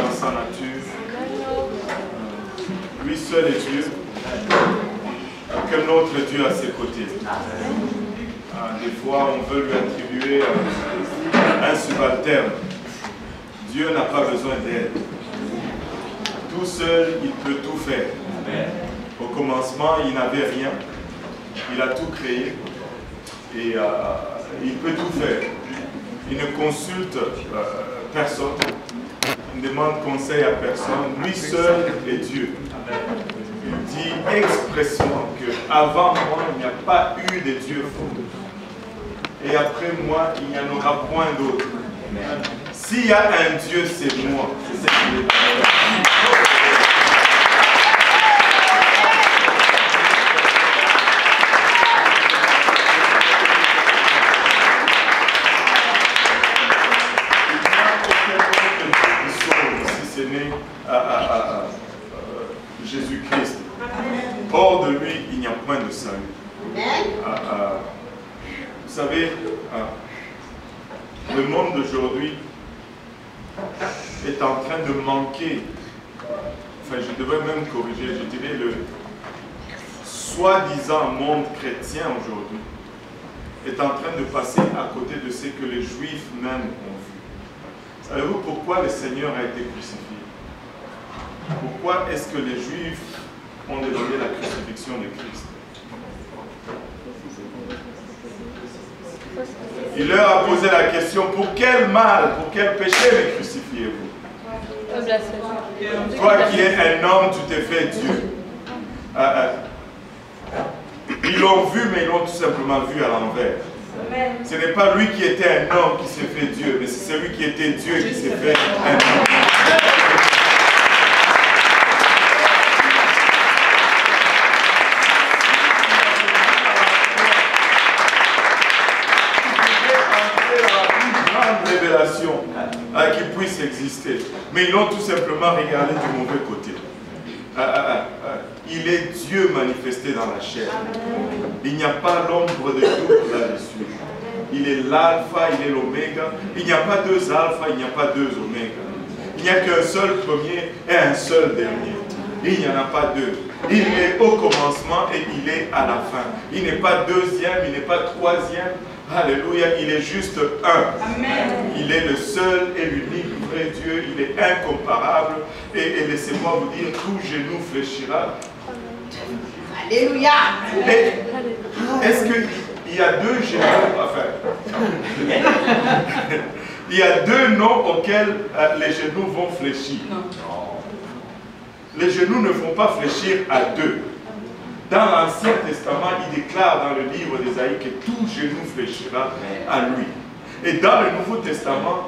dans sa nature. Lui seul est Dieu. Aucun autre Dieu à ses côtés. Des fois, on veut lui attribuer un subalterne. Dieu n'a pas besoin d'aide. Tout seul, il peut tout faire. Au commencement, il n'avait rien. Il a tout créé. Et il peut tout faire. Il ne consulte personne. Il ne demande conseil à personne. Lui seul est Dieu. Il dit expressément qu'avant moi, il n'y a pas eu de Dieu faux. Et après moi, il n'y en aura point d'autre. S'il y a un Dieu, c'est moi. C'est ça qu'il est. Jésus-Christ. Hors de lui, il n'y a point de salut. Vous savez, le monde d'aujourd'hui est en train de manquer, enfin je devrais même corriger, je dirais le soi-disant monde chrétien aujourd'hui est en train de passer à côté de ce que les Juifs même ont vu. Savez-vous pourquoi le Seigneur a été crucifié? Pourquoi est-ce que les Juifs ont demandé la crucifixion de Christ? Il leur a posé la question, pour quel mal, pour quel péché me crucifiez-vous? Toi qui es un homme, tu t'es fait Dieu. Ils l'ont vu, mais ils l'ont tout simplement vu à l'envers. Ce n'est pas lui qui était un homme qui s'est fait Dieu, mais c'est celui qui était Dieu qui s'est fait un homme. Qui puisse exister. Mais ils l'ont tout simplement regardé du mauvais côté. Il est Dieu manifesté dans la chair. Il n'y a pas l'ombre de doute là-dessus. Il est l'alpha, il est l'oméga. Il n'y a pas deux alpha, il n'y a pas deux oméga. Il n'y a qu'un seul premier et un seul dernier. Il n'y en a pas deux. Il est au commencement et il est à la fin. Il n'est pas deuxième, il n'est pas troisième. Alléluia, il est juste un. Amen. Il est le seul et l'unique vrai Dieu. Il est incomparable. Et laissez-moi vous dire, tout genou fléchira. Alléluia. Est-ce qu'il y a deux genoux, enfin, il y a deux noms auxquels les genoux vont fléchir? Non. Les genoux ne vont pas fléchir à deux. Dans l'Ancien Testament, il déclare dans le livre d'Ésaïe que tout genou fléchira à lui. Et dans le Nouveau Testament,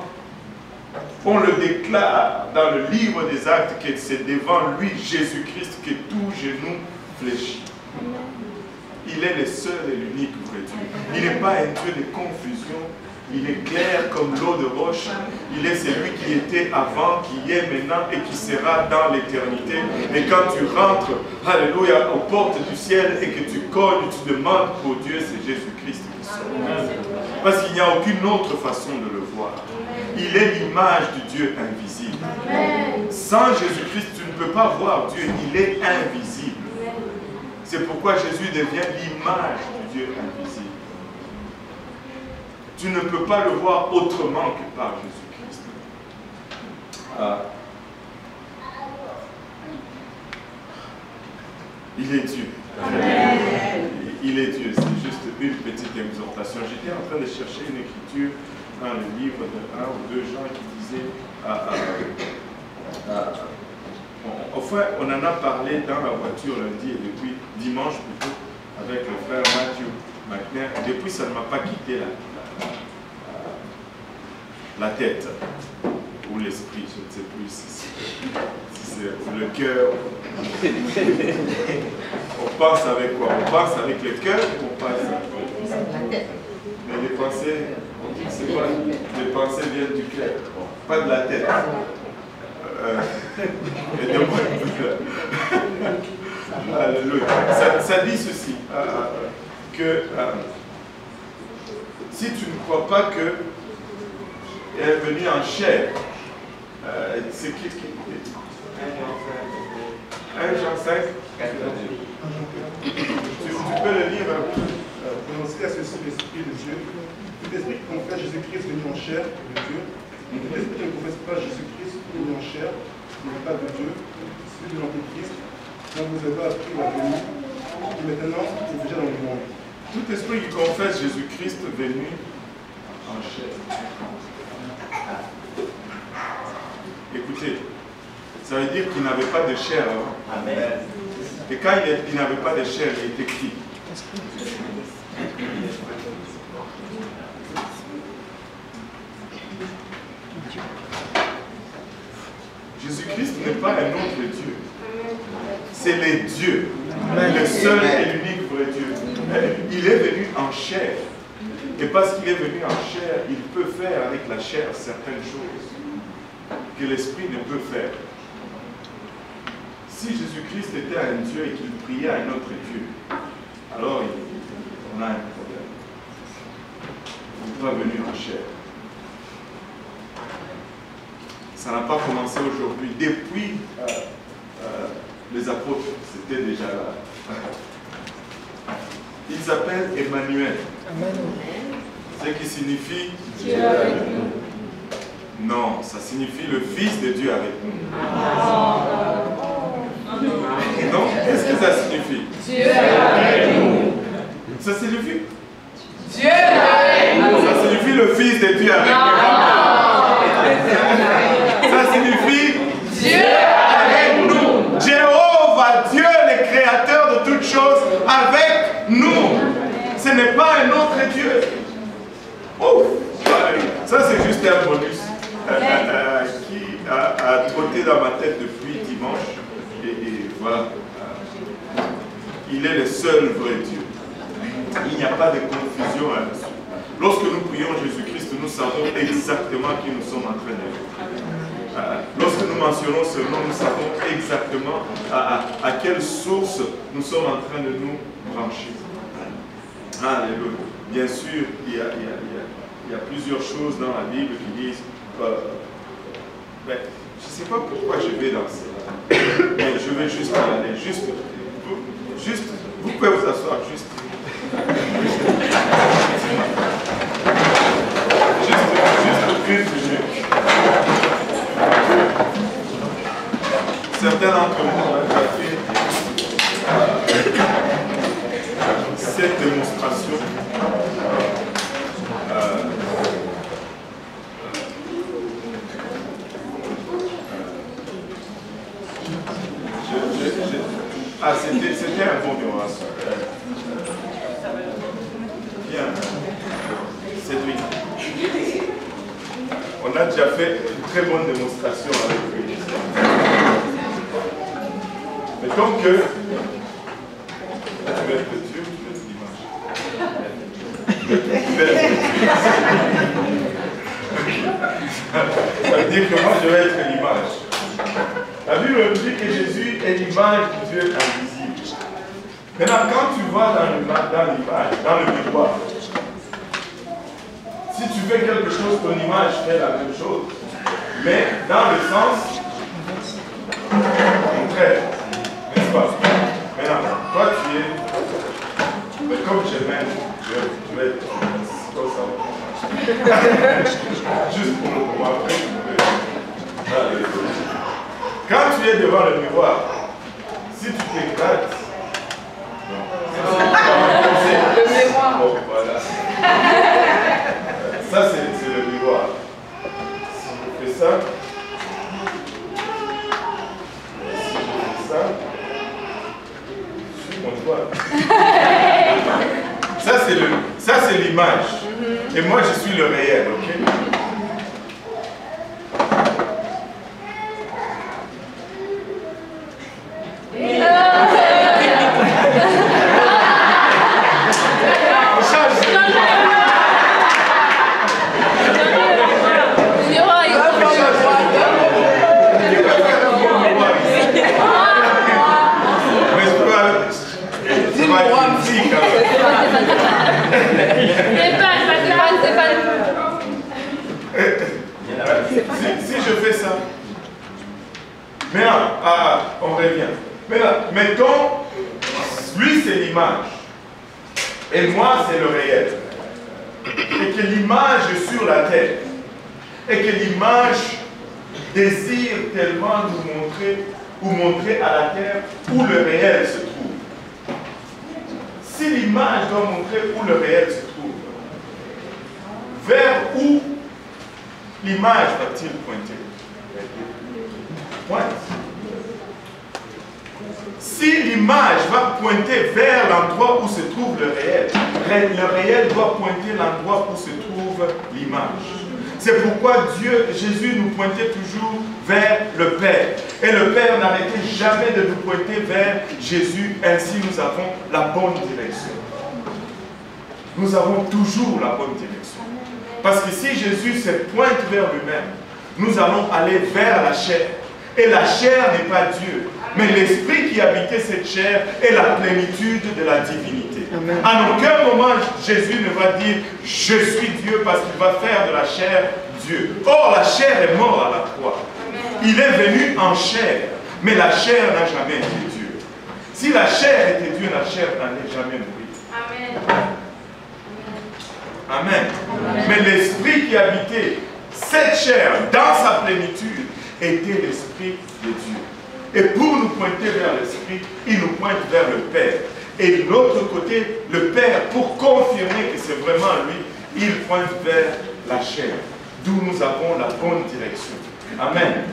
on le déclare dans le livre des Actes que c'est devant lui, Jésus-Christ, que tout genou fléchit. Il est le seul et l'unique vrai Dieu. Il n'est pas un Dieu de confusion. Il est clair comme l'eau de roche. Il est celui qui était avant, qui est maintenant et qui sera dans l'éternité. Et quand tu rentres, alléluia, aux portes du ciel et que tu cognes, tu demandes pour Dieu, c'est Jésus-Christ qui sort. Parce qu'il n'y a aucune autre façon de le voir. Il est l'image du Dieu invisible. Sans Jésus-Christ, tu ne peux pas voir Dieu. Il est invisible. C'est pourquoi Jésus devient l'image du Dieu invisible. Tu ne peux pas le voir autrement que par Jésus-Christ. Il est Dieu. Amen. Il est Dieu. C'est juste une petite exhortation. J'étais en train de chercher une écriture dans le livre de 1 ou 2 gens qui disait enfin, on en a parlé dans la voiture lundi et depuis dimanche plutôt avec le frère Matthew McNair. Depuis, ça ne m'a pas quitté la tête ou l'esprit, je ne sais plus si c'est le cœur. On pense avec quoi? On pense avec le cœur ou on pense avec la tête? Mais les pensées, on dit que c'est quoi? Les pensées viennent du cœur, pas de la tête. Alléluia. Ça dit ceci, que si tu ne crois pas que elle est venue en chair, C'est qui 1 Jean 5. Tu peux le lire un peu. Prononcez à ceci l'Esprit de Dieu. Tout esprit qui confesse Jésus-Christ venu en chair de Dieu. Tout esprit qui ne confesse pas Jésus-Christ venu en chair n'est pas de Dieu. Celui de l'Antéchrist, dont vous avez appris la venue, qui maintenant est déjà dans le monde. Tout esprit qui confesse Jésus-Christ venu en chair. Écoutez, ça veut dire qu'il n'avait pas de chair avant. Amen. Et quand il n'avait pas de chair, il était qui? Jésus-Christ n'est pas un autre Dieu. C'est le Dieu, le seul et l'unique vrai Dieu. Il est venu en chair. Et parce qu'il est venu en chair, il peut faire avec la chair certaines choses que l'esprit ne peut faire. Si Jésus-Christ était un Dieu et qu'il priait à un autre Dieu, alors on a un problème. Il n'est pas venu en chair. Ça n'a pas commencé aujourd'hui. Depuis les apôtres, c'était déjà là. Il s'appelle Emmanuel. Ce qui signifie Dieu avec nous. Non, ça signifie le Fils de Dieu avec nous. Non, qu'est-ce que ça signifie? Dieu avec nous. Ça signifie Dieu avec nous. Ça signifie le Fils de Dieu avec nous. Ça signifie Dieu avec nous. Jéhovah, Dieu le créateur de toutes choses, avec nous. Ce n'est pas un autre Dieu. Oh, ça c'est juste un bonus qui a trotté dans ma tête depuis dimanche. Et voilà. Il est le seul vrai Dieu. Il n'y a pas de confusion là-dessus. Lorsque nous prions Jésus-Christ, nous savons exactement qui nous sommes en train de faire. Lorsque nous mentionnons ce nom, nous savons exactement à quelle source nous sommes en train de nous brancher. Alléluia. Bien sûr, il y a plusieurs choses dans la Bible qui disent je ne sais pas pourquoi je vais danser là, mais je vais juste y aller. Juste, vous pouvez vous asseoir juste. Juste une minute. Certains d'entre vous ont fait cette démonstration. C'était un bon miroir. Bien. Cédric. On a déjà fait une très bonne démonstration avec lui. Mais comme que là, tu veux être le Dieu, tu veux être l'image. Ça veut dire que moi je vais être l'image. La Bible nous dit que Jésus est l'image du Dieu invisible. Maintenant, quand tu vas dans l'image, dans le miroir, si tu fais quelque chose, ton image fait la même chose. Mais dans le sens contraire. N'est-ce pas? Maintenant, toi tu es. Mais comme je m'aime, je vais être comme ça. Juste pour le moment. Quand tu es devant le miroir, si tu t'éclates, Le miroir. oh, voilà. Ça, c'est le miroir. Si je fais ça, je suis mon doigt. Ça, c'est l'image. Et moi, je suis le réel, ok? Maintenant, on revient. Maintenant, mettons, lui c'est l'image. Et moi c'est le réel. Et que l'image est sur la terre. Et que l'image désire tellement nous montrer à la terre où le réel se trouve. Si l'image doit montrer où le réel se trouve, vers où l'image va-t-il pointer? Pointe. Si l'image va pointer vers l'endroit où se trouve le réel doit pointer l'endroit où se trouve l'image. C'est pourquoi Jésus nous pointait toujours vers le Père. Et le Père n'arrêtait jamais de nous pointer vers Jésus. Ainsi, nous avons la bonne direction. Nous avons toujours la bonne direction. Parce que si Jésus se pointe vers lui-même, nous allons aller vers la chair. Et la chair n'est pas Dieu. Mais l'esprit qui habitait cette chair est la plénitude de la divinité. Amen. À aucun moment, Jésus ne va dire « Je suis Dieu » parce qu'il va faire de la chair Dieu. Or, la chair est morte à la croix. Il est venu en chair, mais la chair n'a jamais été Dieu. Si la chair était Dieu, la chair n'allait jamais mourir. Amen. Amen. Amen. Mais l'esprit qui habitait cette chair dans sa plénitude était l'esprit de Dieu. Et pour nous pointer vers l'Esprit, il nous pointe vers le Père. Et de l'autre côté, le Père, pour confirmer que c'est vraiment lui, il pointe vers la chair. D'où nous avons la bonne direction. Amen.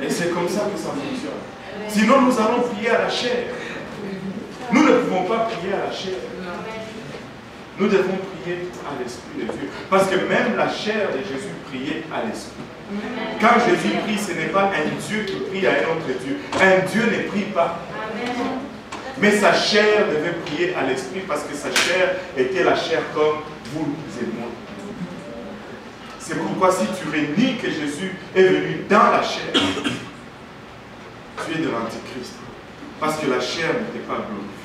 Et c'est comme ça que ça fonctionne. Sinon, nous allons prier à la chair. Nous ne pouvons pas prier à la chair. Nous devons prier à l'Esprit de Dieu. Parce que même la chair de Jésus priait à l'Esprit. Quand Jésus prie, ce n'est pas un Dieu qui prie à un autre Dieu. Un Dieu ne prie pas. Mais sa chair devait prier à l'Esprit parce que sa chair était la chair comme vous et moi. C'est pourquoi si tu renies que Jésus est venu dans la chair, tu es de l'Antichrist. Parce que la chair n'était pas glorifiée.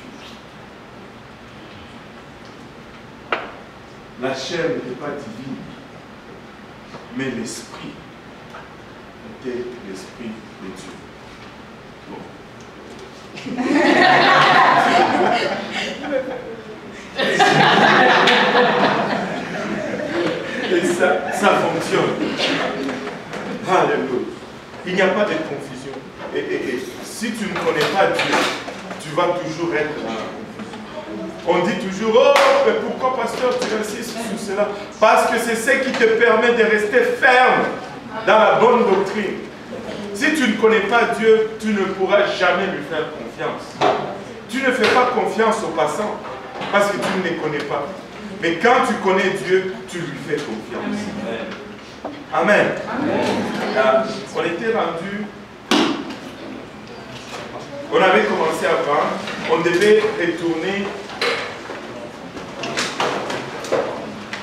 La chair n'était pas divine, mais l'esprit était l'esprit de Dieu. Bon. Et ça fonctionne. Alléluia. Il n'y a pas de confusion. Et si tu ne connais pas Dieu, tu vas toujours être dans la confusion. On dit toujours, oh, mais pourquoi pasteur tu insistes sur cela? Parce que c'est ce qui te permet de rester ferme dans la bonne doctrine. Si tu ne connais pas Dieu, tu ne pourras jamais lui faire confiance. Tu ne fais pas confiance aux passants parce que tu ne les connais pas. Mais quand tu connais Dieu, tu lui fais confiance. Amen. Amen. On était rendu, on avait commencé avant, on devait retourner.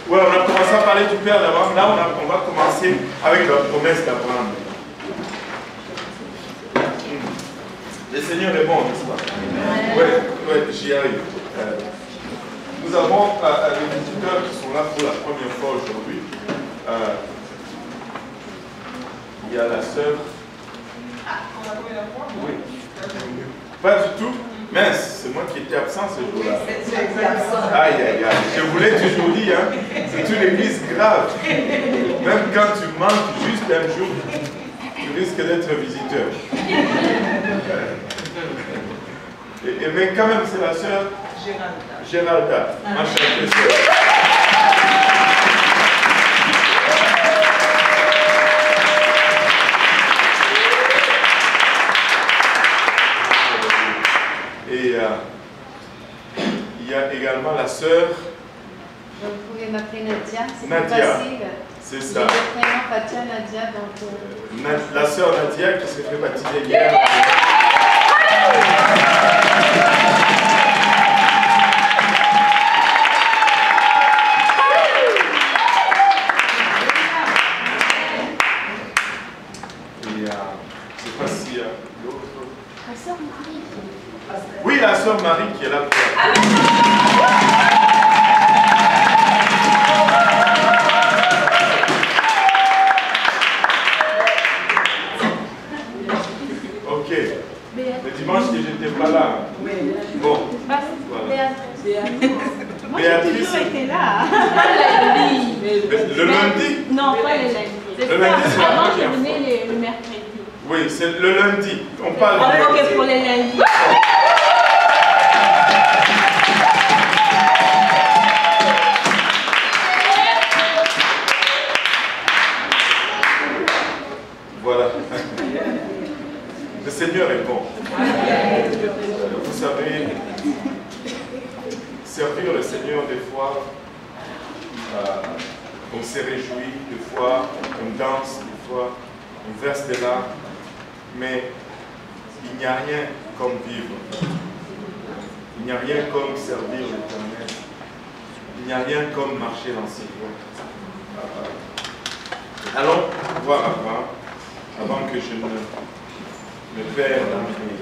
Ouais, on a commencé à parler du Père d'Abraham. Là, on va commencer avec la promesse d'Abraham. Le Seigneur est bon, n'est-ce pas? Oui, j'y arrive. Nous avons des visiteurs qui sont là pour la première fois aujourd'hui. Il y a la sœur. On a combien de fois? Oui. Pas du tout. Mais c'est moi qui étais absent ce jour-là. Aïe, aïe, aïe. Je voulais toujours dire, hein, c'est une église grave. Même quand tu manques juste un jour, tu risques d'être visiteur. Mais quand même, c'est la sœur Géralda. Ma chère sœur. Et il y a également la sœur. Vous pouvez m'appeler Nadia, c'est Nadia. facile. C'est ça. J'ai le prénom Fatia Nadia, donc... La sœur Nadia qui s'est fait baptiser hier. Je ne sais pas s'il y a l'autre. La sœur Marie. Oui, la sœur Marie qui est là. Béatrice. toujours été là. Le lundi? Non, pas le lundi. Le lundi, c'est la Avant, je première venais le mercredi. Oui, c'est le lundi. On parle Ah, du ok, lundi. pour les lundis. Voilà. Le Seigneur est bon. Vous savez, servir le Seigneur, des fois, on se réjouit, des fois, on danse, des fois, on verse des larmes, mais il n'y a rien comme vivre. Il n'y a rien comme servir l'Éternel. Il n'y a rien comme marcher dans ses voies. Allons voir Abraham, avant que je ne me perde dans mes...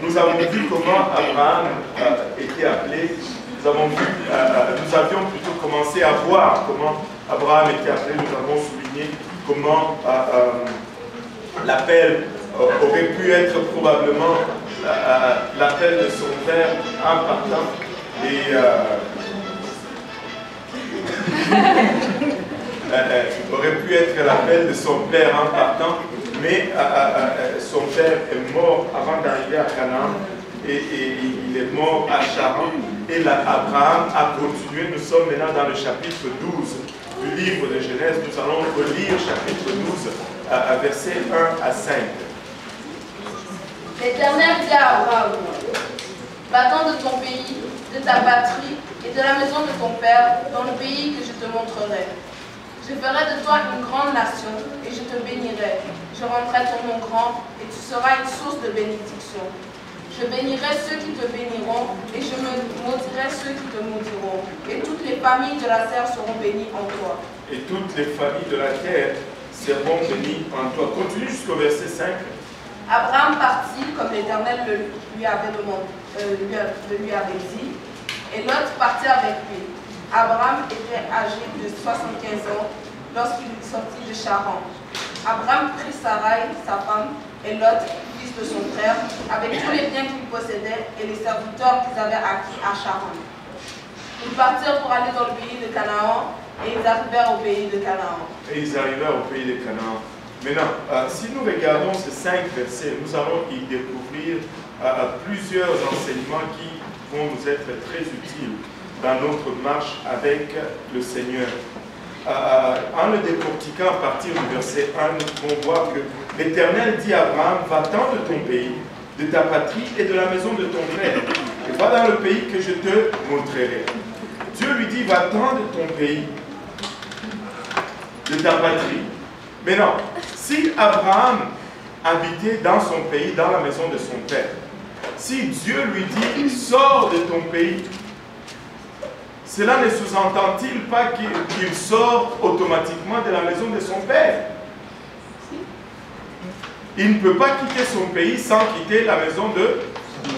Nous avons vu comment Abraham était appelé. Nous avions plutôt commencé à voir comment Abraham était appelé. Nous avons souligné comment l'appel aurait pu être probablement l'appel de son père en partant. Et aurait pu être l'appel de son père en partant, mais son père est mort avant d'arriver à Canaan et il est mort à Charan. Et Abraham a continué. Nous sommes maintenant dans le chapitre 12 du livre de Genèse. Nous allons relire chapitre 12, versets 1 à 5. L'Éternel dit à Abraham, va-t'en de ton pays, de ta patrie et de la maison de ton père, dans le pays que je te montrerai. Je ferai de toi une grande nation et je te bénirai. Je rendrai ton nom grand et tu seras une source de bénédiction. Je bénirai ceux qui te béniront et je maudirai ceux qui te maudiront. Et toutes les familles de la terre seront bénies en toi. Et toutes les familles de la terre seront bénies en toi. Continue jusqu'au verset 5. Abraham partit comme l'Éternel lui avait dit, et Lot partit avec lui. Abraham était âgé de 75 ans lorsqu'il sortit de Charan. Abraham prit Sarai, sa femme, et Lot, fils de son frère, avec tous les biens qu'il possédait et les serviteurs qu'ils avaient acquis à Charan. Ils partirent pour aller dans le pays de Canaan, et ils arrivèrent au pays de Canaan. Et ils arrivèrent au pays de Canaan. Maintenant, si nous regardons ces 5 versets, nous allons y découvrir plusieurs enseignements qui vont nous être très utiles dans notre marche avec le Seigneur. En le décortiquant à partir du verset 1, nous pouvons voir que l'Éternel dit à Abraham, va-t'en de ton pays, de ta patrie et de la maison de ton père, et va dans le pays que je te montrerai. Dieu lui dit, va-t'en de ton pays, de ta patrie. Mais non, si Abraham habitait dans son pays, dans la maison de son père, si Dieu lui dit, sors de ton pays, cela ne sous-entend-il pas qu'il sort automatiquement de la maison de son père? Il ne peut pas quitter son pays sans quitter la maison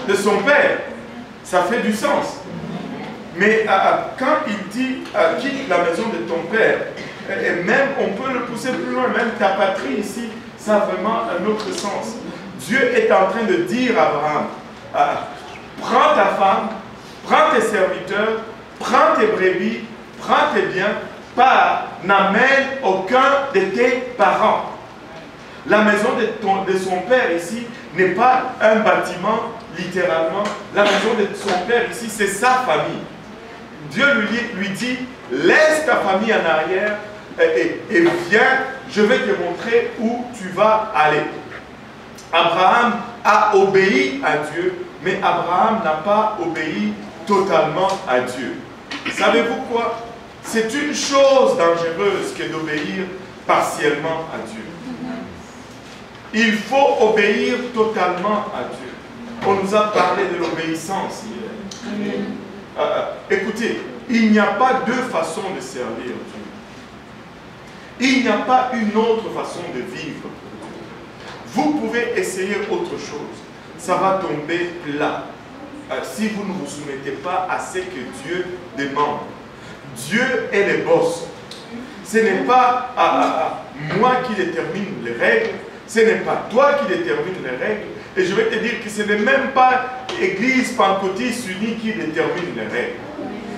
de son père. Ça fait du sens. Mais quand il dit quitte la maison de ton père, et même on peut le pousser plus loin, même ta patrie ici, ça a vraiment un autre sens. Dieu est en train de dire à Abraham, prends ta femme, prends tes serviteurs, prends tes brebis, prends tes biens, pars, n'amène aucun de tes parents. La maison de son père ici n'est pas un bâtiment, littéralement. La maison de son père ici, c'est sa famille. Dieu lui dit, laisse ta famille en arrière et viens, je vais te montrer où tu vas aller. Abraham a obéi à Dieu, mais Abraham n'a pas obéi totalement à Dieu. Savez-vous quoi? C'est une chose dangereuse que d'obéir partiellement à Dieu. Il faut obéir totalement à Dieu. On nous a parlé de l'obéissance hier. Écoutez, il n'y a pas deux façons de servir Dieu. Il n'y a pas une autre façon de vivre. Vous pouvez essayer autre chose. Ça va tomber plat. Si vous ne vous soumettez pas à ce que Dieu demande. Dieu est le boss. Ce n'est pas moi qui détermine les règles. Ce n'est pas toi qui détermine les règles. Et je vais te dire que ce n'est même pas Église pentecôtiste unie qui détermine les règles.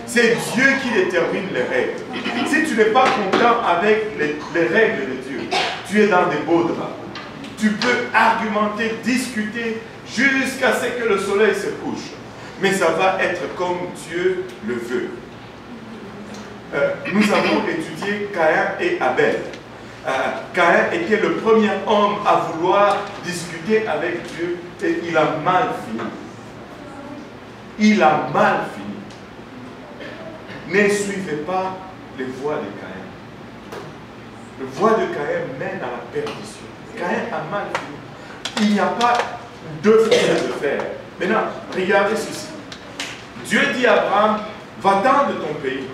C'est Dieu qui détermine les règles. Si tu n'es pas content avec les règles de Dieu, tu es dans des beaux draps. Tu peux argumenter, discuter jusqu'à ce que le soleil se couche. Mais ça va être comme Dieu le veut. Nous avons étudié Caïn et Abel. Caïn était le premier homme à vouloir discuter avec Dieu et il a mal fini. Il a mal fini. Ne suivez pas les voies de Caïn. Les voies de Caïn mènent à la perdition. Caïn a mal fini. Il n'y a pas deux façons de faire. Maintenant, regardez ceci. Dieu dit à Abraham, va-t'en de ton pays.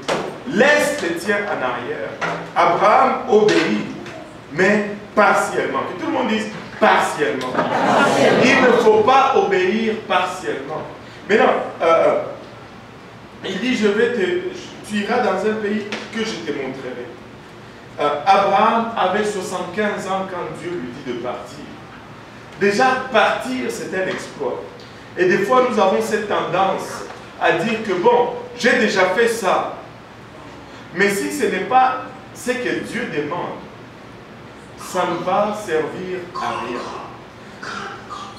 Laisse les tiens en arrière. Abraham obéit, mais partiellement. Que tout le monde dise partiellement. Il ne faut pas obéir partiellement. Maintenant, il dit, tu iras dans un pays que je te montrerai. Abraham avait 75 ans quand Dieu lui dit de partir. Déjà, partir, c'est un exploit. Et des fois, nous avons cette tendance à dire que, bon, j'ai déjà fait ça. Mais si ce n'est pas ce que Dieu demande, ça ne va servir à rien.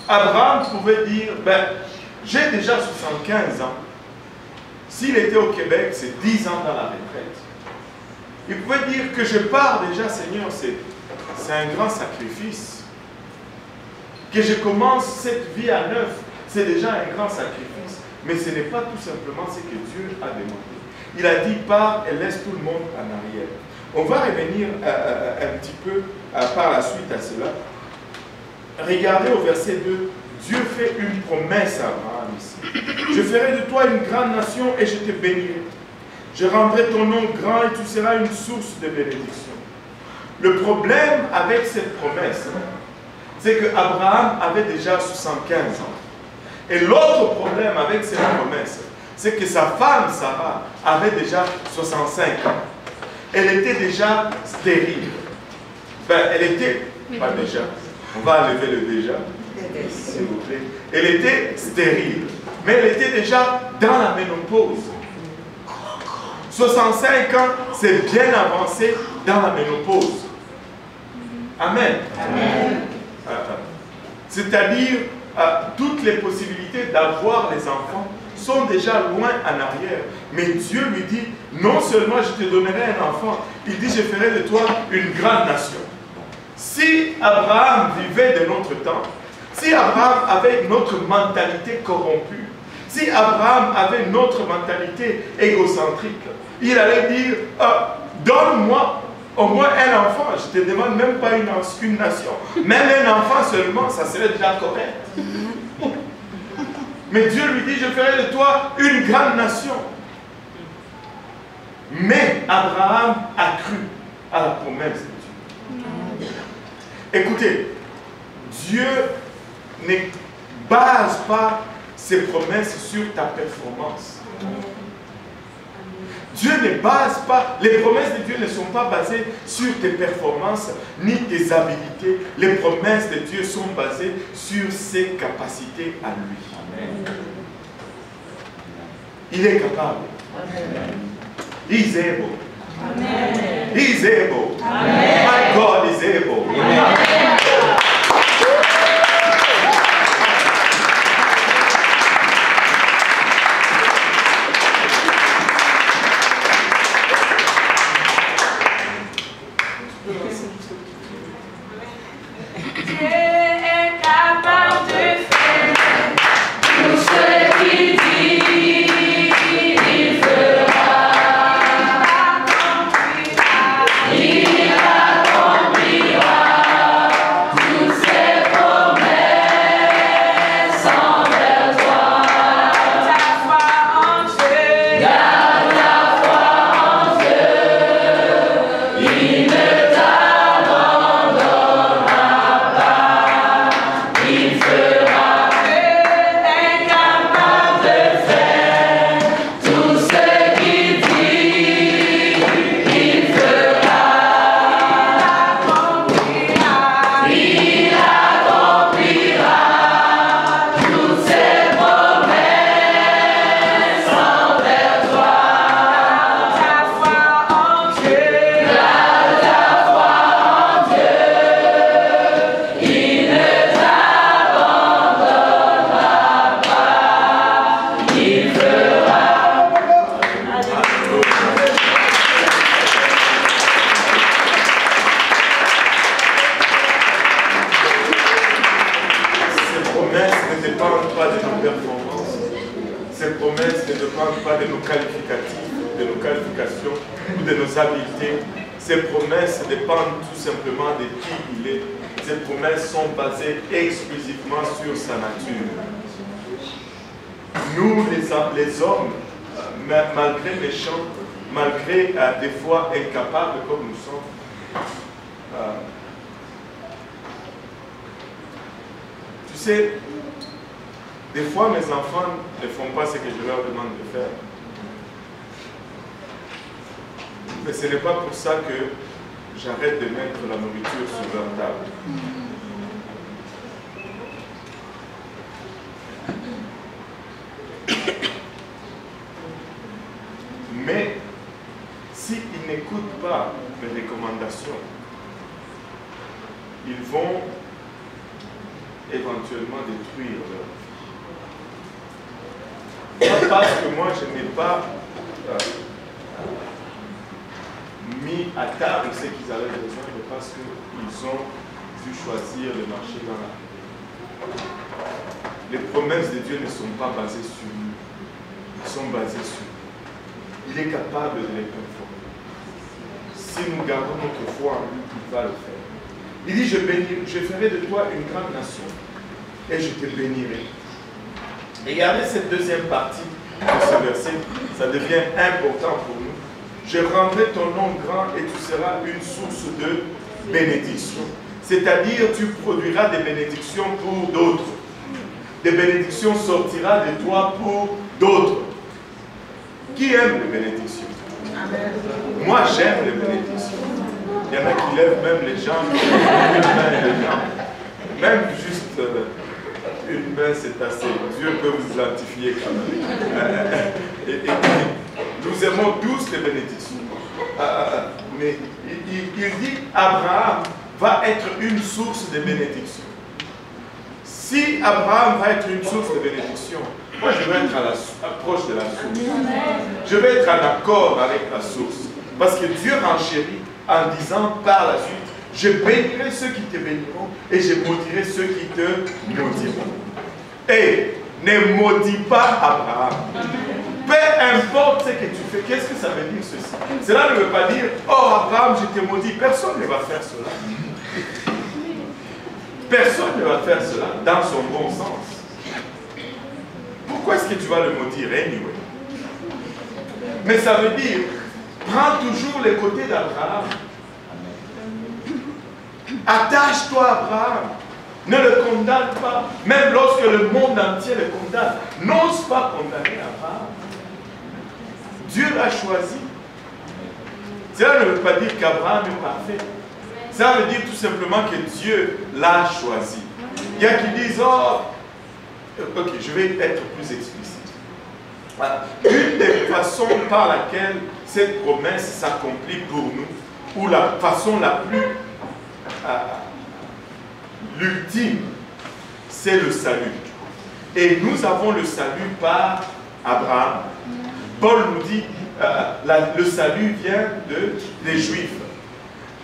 Abraham pouvait dire, ben, j'ai déjà 75 ans. S'il était au Québec, c'est 10 ans dans la retraite. Il pouvait dire que je pars déjà, Seigneur, c'est un grand sacrifice. Que je commence cette vie à neuf, c'est déjà un grand sacrifice. Mais ce n'est pas tout simplement ce que Dieu a demandé. Il a dit, pars et laisse tout le monde en arrière. On va revenir un petit peu par la suite à cela. Regardez au verset 2. Dieu fait une promesse à Abraham ici. Je ferai de toi une grande nation et je te bénirai. Je rendrai ton nom grand et tu seras une source de bénédiction. Le problème avec cette promesse, c'est qu'Abraham avait déjà 75 ans. Et l'autre problème avec cette promesse, c'est que sa femme, Sarah, avait déjà 65 ans. Elle était déjà stérile. Ben, elle était, pas déjà, on va enlever le déjà, s'il vous plaît. Elle était stérile, mais elle était déjà dans la ménopause. 65 ans, c'est bien avancé dans la ménopause. Amen. Amen. C'est-à-dire, toutes les possibilités d'avoir les enfants sont déjà loin en arrière. Mais Dieu lui dit, non seulement je te donnerai un enfant, il dit, je ferai de toi une grande nation. Si Abraham vivait de notre temps, si Abraham avait notre mentalité corrompue, si Abraham avait notre mentalité égocentrique, il allait dire, donne-moi au moins un enfant, je ne te demande même pas une nation, même un enfant seulement, ça serait déjà correct. Mais Dieu lui dit, je ferai de toi une grande nation. Mais Abraham a cru à la promesse de Dieu. Écoutez, Dieu ne base pas ses promesses sur ta performance. Dieu ne base pas, les promesses de Dieu ne sont pas basées sur tes performances ni tes habilités. Les promesses de Dieu sont basées sur ses capacités à lui. Amen. Il est capable. Amen. He's able. Amen. He's able. Amen. My God is able. Amen. Il accomplira. Ces promesses ne dépendent pas de nos qualificatifs, de nos qualifications ou de nos habiletés. Ces promesses dépendent tout simplement de qui il est. Ces promesses sont basées exclusivement sur sa nature. Nous, les hommes, malgré méchants, malgré des fois incapables comme nous sommes, tu sais, des fois mes enfants ne font pas ce que je leur demande de faire. Mais ce n'est pas pour ça que j'arrête de mettre la nourriture sur leur table. Mais s'ils n'écoutent pas mes recommandations, ils vont éventuellement détruire leur vie. Pas parce que moi je n'ai pas mis à table ce qu'ils avaient besoin, mais parce qu'ils ont dû choisir de marcher dans la vie. Les promesses de Dieu ne sont pas basées sur nous, elles sont basées sur nous. Il est capable de les performer. Si nous gardons notre foi en lui, il va le faire. Il dit, je ferai de toi une grande nation et je te bénirai. Regardez cette deuxième partie de ce verset, ça devient important pour nous. Je rendrai ton nom grand et tu seras une source de bénédiction. C'est-à-dire, tu produiras des bénédictions pour d'autres. Des bénédictions sortiront de toi pour d'autres. Qui aime les bénédictions? Amen. Moi, j'aime les bénédictions. Il y en a qui lèvent même les jambes, même juste une main, c'est assez. Dieu peut vous identifier quand même. Et nous aimons tous les bénédictions. Mais il dit Abraham va être une source de bénédiction. Si Abraham va être une source de bénédiction, moi je vais être proche de la source. Je vais être en accord avec la source. Parce que Dieu renchérit en disant par la suite, je bénirai ceux qui te béniront et je maudirai ceux qui te maudiront. Et ne maudis pas Abraham. Peu importe ce que tu fais, qu'est-ce que ça veut dire ceci? Cela ne veut pas dire, oh Abraham, je t'ai maudit. Personne ne va faire cela. Personne ne va faire cela dans son bon sens. Pourquoi est-ce que tu vas le maudire anyway? Mais ça veut dire, prends toujours les côtés d'Abraham. Attache-toi à Abraham. Ne le condamne pas. Même lorsque le monde entier le condamne, n'ose pas condamner Abraham. Dieu l'a choisi. Cela ne veut pas dire qu'Abraham est parfait. Ça veut dire tout simplement que Dieu l'a choisi. Il y a qui disent, oh, ok, je vais être plus explicite. Voilà. Une des façons par laquelle cette promesse s'accomplit pour nous, ou la façon la plus l'ultime, c'est le salut. Et nous avons le salut par Abraham. Paul nous dit, le salut vient des Juifs.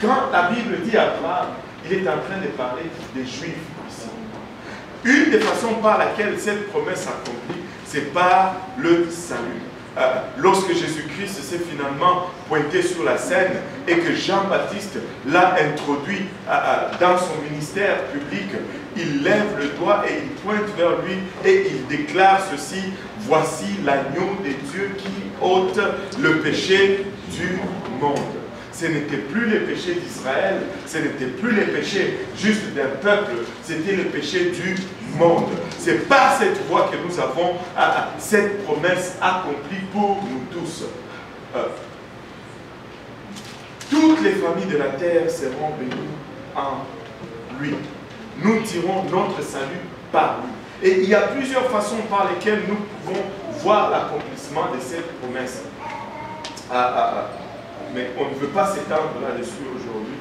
Quand la Bible dit Abraham, il est en train de parler des Juifs ici. Une des façons par laquelle cette promesse s'accomplit, c'est par le salut. Lorsque Jésus-Christ s'est finalement pointé sur la scène et que Jean-Baptiste l'a introduit dans son ministère public, il lève le doigt et il pointe vers lui et il déclare ceci: voici l'agneau de Dieu qui ôte le péché du monde. Ce n'était plus les péchés d'Israël, ce n'était plus les péchés juste d'un peuple, c'était le péché du monde. C'est par cette voie que nous avons cette promesse accomplie pour nous tous. Toutes les familles de la terre seront bénies en lui. Nous tirons notre salut par lui. Et il y a plusieurs façons par lesquelles nous pouvons voir l'accomplissement de cette promesse. Mais on ne veut pas s'étendre là-dessus aujourd'hui.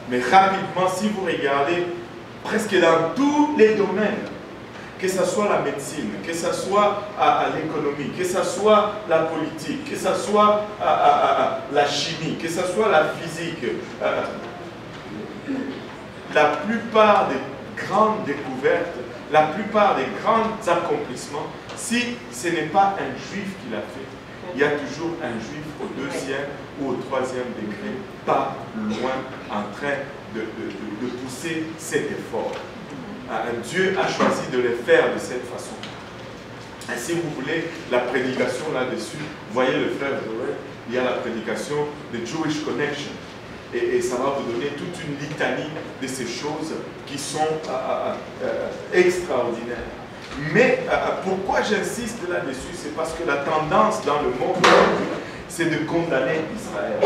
Mais rapidement, si vous regardez, presque dans tous les domaines, que ce soit la médecine, que ce soit l'économie, que ce soit la politique, que ce soit la chimie, que ce soit la physique, la plupart des grandes découvertes, la plupart des grands accomplissements si ce n'est pas un juif qui l'a fait, il y a toujours un juif au 2e ou au 3e degré, pas loin, en train de pousser cet effort. Dieu a choisi de le faire de cette façon. Et si vous voulez la prédication là-dessus, voyez le frère Joël, il y a la prédication de Jewish Connection. Et ça va vous donner toute une litanie de ces choses qui sont extraordinaires. Mais pourquoi j'insiste là-dessus? C'est parce que la tendance dans le monde d'aujourd'hui, c'est de condamner Israël.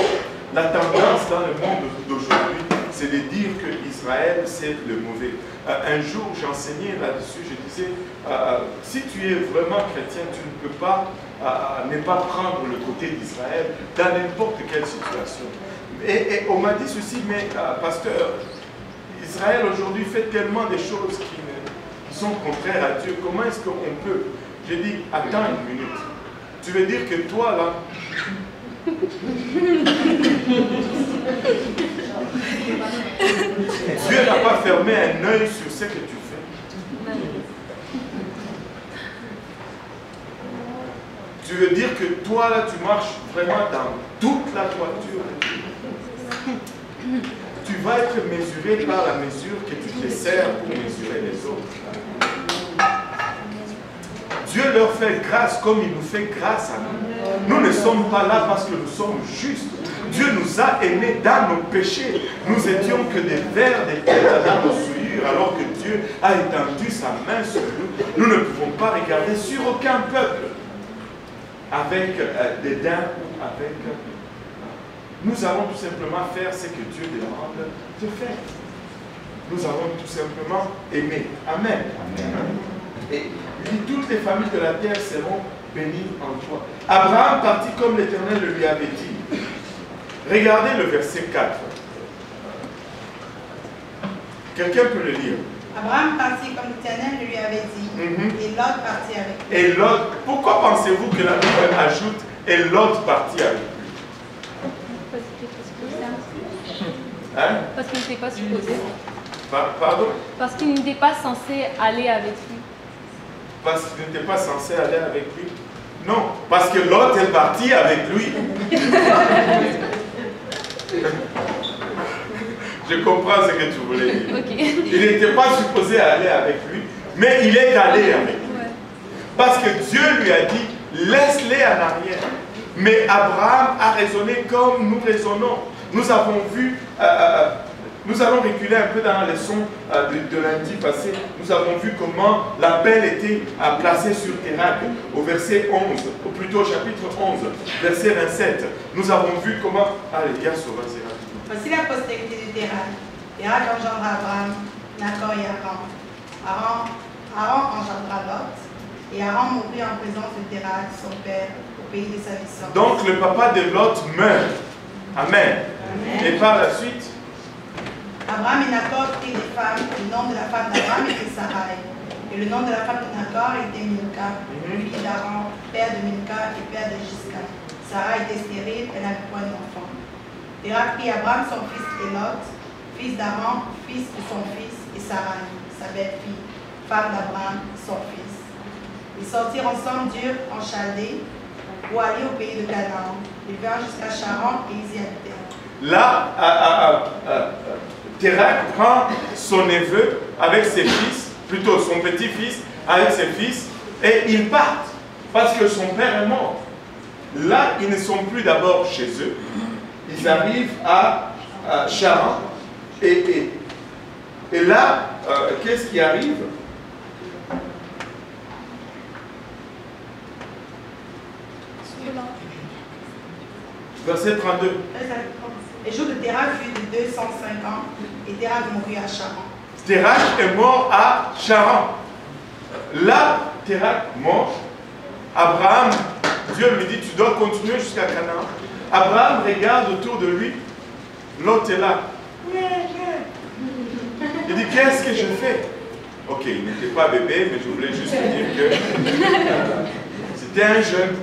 La tendance dans le monde d'aujourd'hui, c'est de dire que Israël, c'est le mauvais. Un jour, j'enseignais là-dessus, je disais, si tu es vraiment chrétien, tu ne peux pas ne pas prendre le côté d'Israël dans n'importe quelle situation. Et on m'a dit ceci, mais pasteur, Israël aujourd'hui fait tellement de choses qui sont contraires à Dieu. Comment est-ce qu'on peut? J'ai dit, attends une minute. Tu veux dire que toi, là, Dieu n'a pas fermé un œil sur ce que tu fais. Tu veux dire que toi, là, tu marches vraiment dans toute la droiture. Tu vas être mesuré par la mesure que tu te sers pour mesurer les autres. Dieu leur fait grâce comme il nous fait grâce à nous. Nous ne sommes pas là parce que nous sommes justes. Dieu nous a aimés dans nos péchés. Nous étions que des vers, des têtes dans nos souillures, alors que Dieu a étendu sa main sur nous. Nous ne pouvons pas regarder sur aucun peuple avec dédain ou avec... Nous allons tout simplement faire ce que Dieu demande de faire. Nous allons tout simplement aimer. Amen. Amen. Et il dit, toutes les familles de la terre seront bénies en toi. Abraham partit comme l'Éternel le lui avait dit. Regardez le verset 4. Quelqu'un peut le lire. Abraham partit comme l'Éternel le lui avait dit. Et Lot partit avec lui. Et Lot, pourquoi pensez-vous que la Bible ajoute et Lot partit avec lui? Hein? Parce qu'il n'était pas supposé. Pardon? Parce qu'il n'était pas censé aller avec lui. Parce qu'il n'était pas censé aller avec lui? Non, parce que Lot est parti avec lui. Je comprends ce que tu voulais dire. Okay. Il n'était pas supposé aller avec lui, mais il est allé avec lui. Ouais. Parce que Dieu lui a dit, laisse-les en arrière. Mais Abraham a raisonné comme nous raisonnons. Nous avons vu, nous allons reculer un peu dans la leçon de lundi passé. Nous avons vu comment la pelle était placée sur Térak au verset 11, ou plutôt au chapitre 11, verset 27. Nous avons vu comment... Allez, viens sur vas-y rapidement. Voici la postérité de Térak. Térak engendra Abraham, Nacor et Haran. Haran engendra Lot. Et Haran mourut en présence de Térak, son père, au pays de sa naissance. Donc le papa de Lot meurt. Amen. Amen. Et par la suite, Abraham et Nacor prirent des femmes. Le nom de la femme d'Abraham était Sarai. Et le nom de la femme de Nacor était Milka, fille d'Haran, père de Milka et père de Gisca. Sarah était stérile, elle n'avait point d'enfant. Térak prit Abraham son fils et Lot, fils d'Haran, fils de son fils, et Sarai, sa belle-fille, femme d'Abraham, son fils. Ils sortirent ensemble d'Ur en Chaldée pour aller au pays de Canaan. Ils vinrent jusqu'à Charan et ils y habitèrent. Là, Térak prend son neveu avec ses fils, plutôt son petit-fils avec ses fils, et ils partent parce que son père est mort. Là, ils ne sont plus d'abord chez eux. Ils arrivent à Charan. Et là, qu'est-ce qui arrive? Verset 32. Les jours de Térak furent de 205 ans et Térak mourut à Charan. Térak est mort à Charan. Là, Térak mort. Abraham, Dieu lui dit, tu dois continuer jusqu'à Canaan. Abraham regarde autour de lui. Lot est là. Il dit, qu'est-ce que je fais? Ok, il n'était pas bébé, mais je voulais juste dire que c'était un jeune.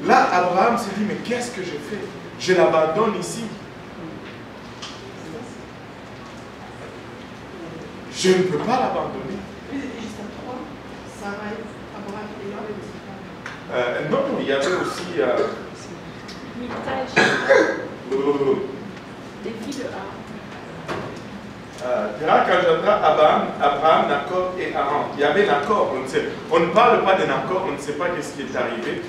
Là, Abraham s'est dit, mais qu'est-ce que je fais? Je l'abandonne ici. Je ne peux pas l'abandonner. Juste à 3, Sarai, Abraham Non, il y avait aussi... Des filles de Terach engendra Abraham, Nacor et Haran. Il y avait Nacor, on ne parle pas de Nacor, on ne sait pas ce qui est arrivé.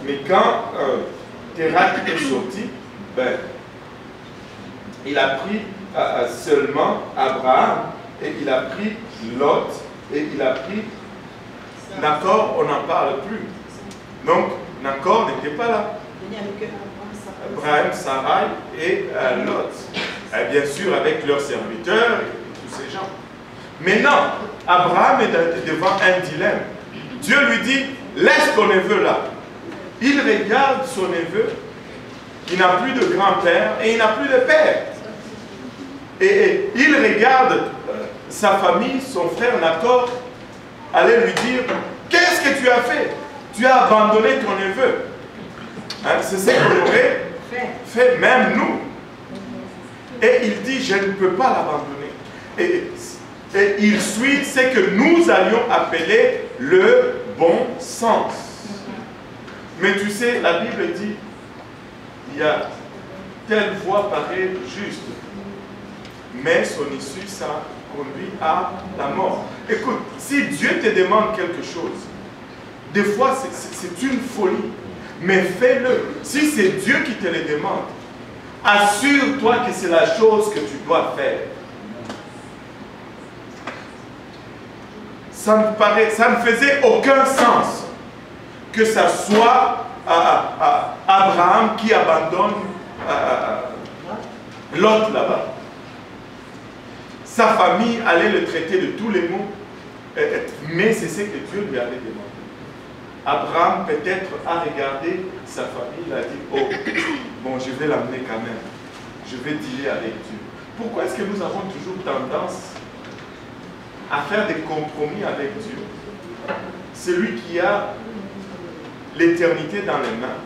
Mais quand Terach est sorti, ben, il a pris seulement Abraham, et il a pris Lot, et il a pris Nacor, on n'en parle plus. Donc, Nacor n'était pas là. Abraham, Sarai et Lot. Et bien sûr, avec leurs serviteurs et tous ces gens. Maintenant, Abraham est devant un dilemme. Dieu lui dit, laisse ton neveu là. Il regarde son neveu, il n'a plus de grand-père et il n'a plus de père. Et il regarde sa famille, son frère Nacor, aller lui dire, qu'est-ce que tu as fait? Tu as abandonné ton neveu. Hein, c'est ce qu'on aurait fait même nous. Et il dit, je ne peux pas l'abandonner. Et il suit ce que nous allions appeler le bon sens. Mais tu sais, la Bible dit, il y a telle voie paraît juste, mais son issue, ça conduit à la mort. Écoute, si Dieu te demande quelque chose, des fois c'est une folie, mais fais-le. Si c'est Dieu qui te le demande, assure-toi que c'est la chose que tu dois faire. Ça ne faisait aucun sens que ça soit Abraham qui abandonne Lot là-bas. Sa famille allait le traiter de tous les maux, mais c'est ce que Dieu lui avait demandé. Abraham peut-être a regardé sa famille, il a dit, oh, bon, je vais l'amener quand même. Je vais dealer avec Dieu. Pourquoi est-ce que nous avons toujours tendance à faire des compromis avec Dieu? Celui qui a l'éternité dans les mains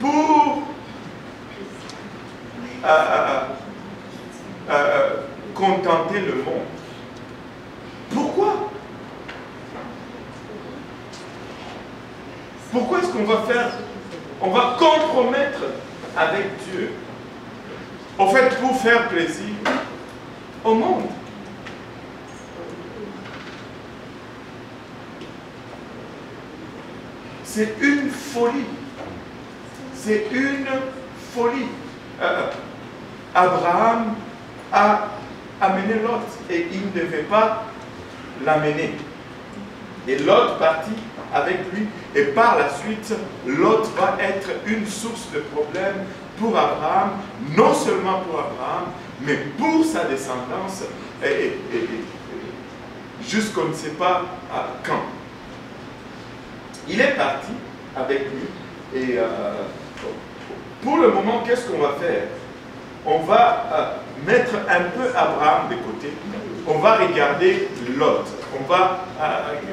pour contenter le monde. Pourquoi? Pourquoi est-ce qu'on va faire, on va compromettre avec Dieu, au fait, pour faire plaisir au monde? C'est une folie. C'est une folie. Abraham a amené Lot et il ne devait pas l'amener. Et Lot partit avec lui et par la suite, Lot va être une source de problème pour Abraham, non seulement pour Abraham, mais pour sa descendance jusqu'on ne sait pas quand. Il est parti avec lui et pour le moment, qu'est-ce qu'on va faire? On va mettre un peu Abraham de côté. On va regarder Lot. On va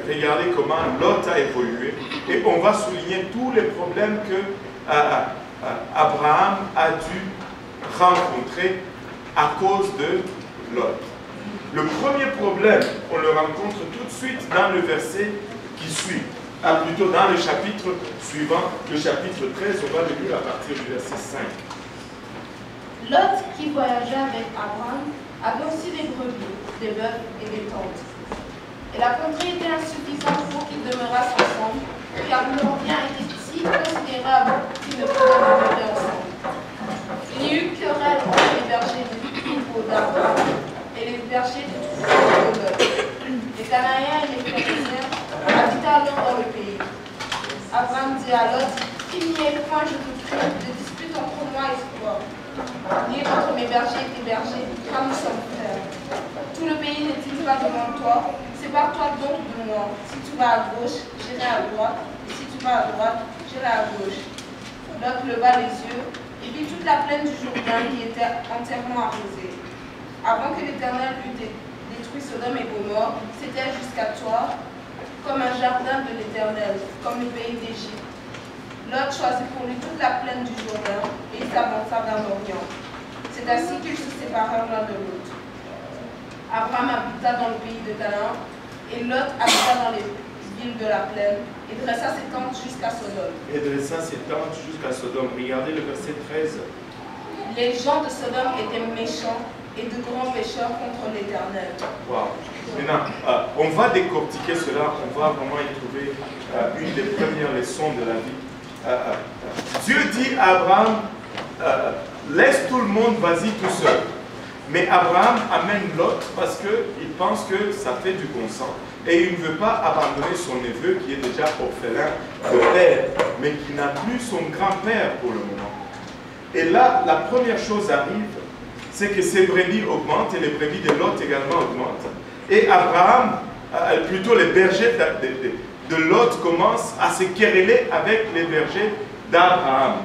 regarder comment Lot a évolué. Et on va souligner tous les problèmes que Abraham a dû rencontrer à cause de Lot. Le premier problème, on le rencontre tout de suite dans le verset qui suit. Plutôt dans le chapitre suivant, le chapitre 13, on va le lire à partir du verset 5. Lot, qui voyageait avec Abraham, avait aussi des brebis, des bœufs et des tentes. Et la contrée était insuffisante pour qu'ils demeurassent ensemble, car leur bien était si considérable qu'ils ne pouvaient demeurer ensemble. Il y eut querelle entre les bergers du troupeau d'Abraham et les bergers du troupeau de Lot. Les Cananéens et les Phéréziens habitaient alors dans le pays. Abraham dit à Lot, qu'il n'y ait point, je te prie, de dispute entre moi et toi, ni entre mes bergers et tes bergers, car nous sommes frères. Tout le pays n'est-il pas devant toi? Sépare-toi donc de moi. Si tu vas à gauche, j'irai à droite, et si tu vas à droite, j'irai à gauche. Lot leva les yeux et vit toute la plaine du Jourdain qui était entièrement arrosée. Avant que l'Éternel eût détruit Sodome et Gomorrhe, c'était jusqu'à toi comme un jardin de l'Éternel, comme le pays d'Égypte. Lot choisit pour lui toute la plaine du Jourdain et il s'avança vers l'Orient. C'est ainsi qu'ils se séparèrent l'un de l'autre. Abraham habita dans le pays de Canaan et Lot habita dans les villes de la plaine et dressa ses tentes jusqu'à Sodome. Et dressa ses tentes jusqu'à Sodome. Regardez le verset 13. Les gens de Sodome étaient méchants et de grands pécheurs contre l'Éternel. Wow. Maintenant, on va décortiquer cela, on va vraiment y trouver une des premières leçons de la vie. Dieu dit à Abraham, laisse tout le monde, vas-y tout seul. Mais Abraham amène Lot parce qu'il pense que ça fait du bon sens. Et il ne veut pas abandonner son neveu qui est déjà orphelin de père, mais qui n'a plus son grand-père pour le moment. Et là, la première chose arrive, c'est que ses brebis augmentent et les brebis de Lot également augmentent. Et Abraham, plutôt les bergers de Lot commencent à se quereller avec les bergers d'Abraham.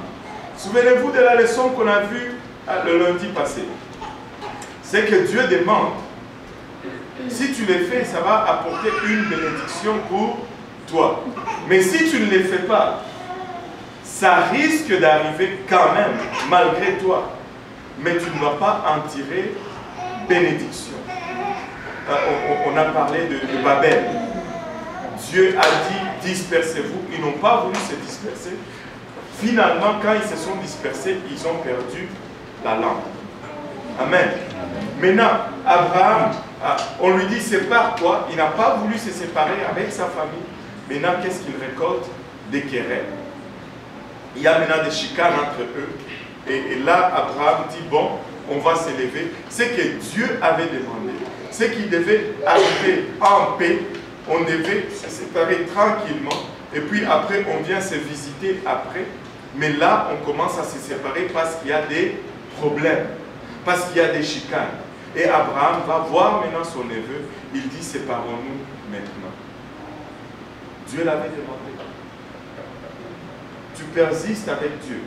Souvenez-vous de la leçon qu'on a vue le lundi passé. C'est que Dieu demande, si tu les fais, ça va apporter une bénédiction pour toi. Mais si tu ne les fais pas, ça risque d'arriver quand même, malgré toi. Mais tu ne vas pas en tirer bénédiction. On a parlé de Babel. Dieu a dit, dispersez-vous. Ils n'ont pas voulu se disperser. Finalement, quand ils se sont dispersés, ils ont perdu la langue. Amen. Maintenant, Abraham, on lui dit, sépare-toi. Il n'a pas voulu se séparer avec sa famille. Maintenant, qu'est-ce qu'il récolte? Des querelles. Il y a maintenant des chicanes entre eux. Et là, Abraham dit, bon, on va s'élever. C'est que Dieu avait demandé. C'est qu'il devait arriver en paix. On devait se séparer tranquillement. Et puis après, on vient se visiter après. Mais là, on commence à se séparer parce qu'il y a des problèmes. Parce qu'il y a des chicanes. Et Abraham va voir maintenant son neveu. Il dit, séparons-nous maintenant. Dieu l'avait demandé. Tu persistes avec Dieu.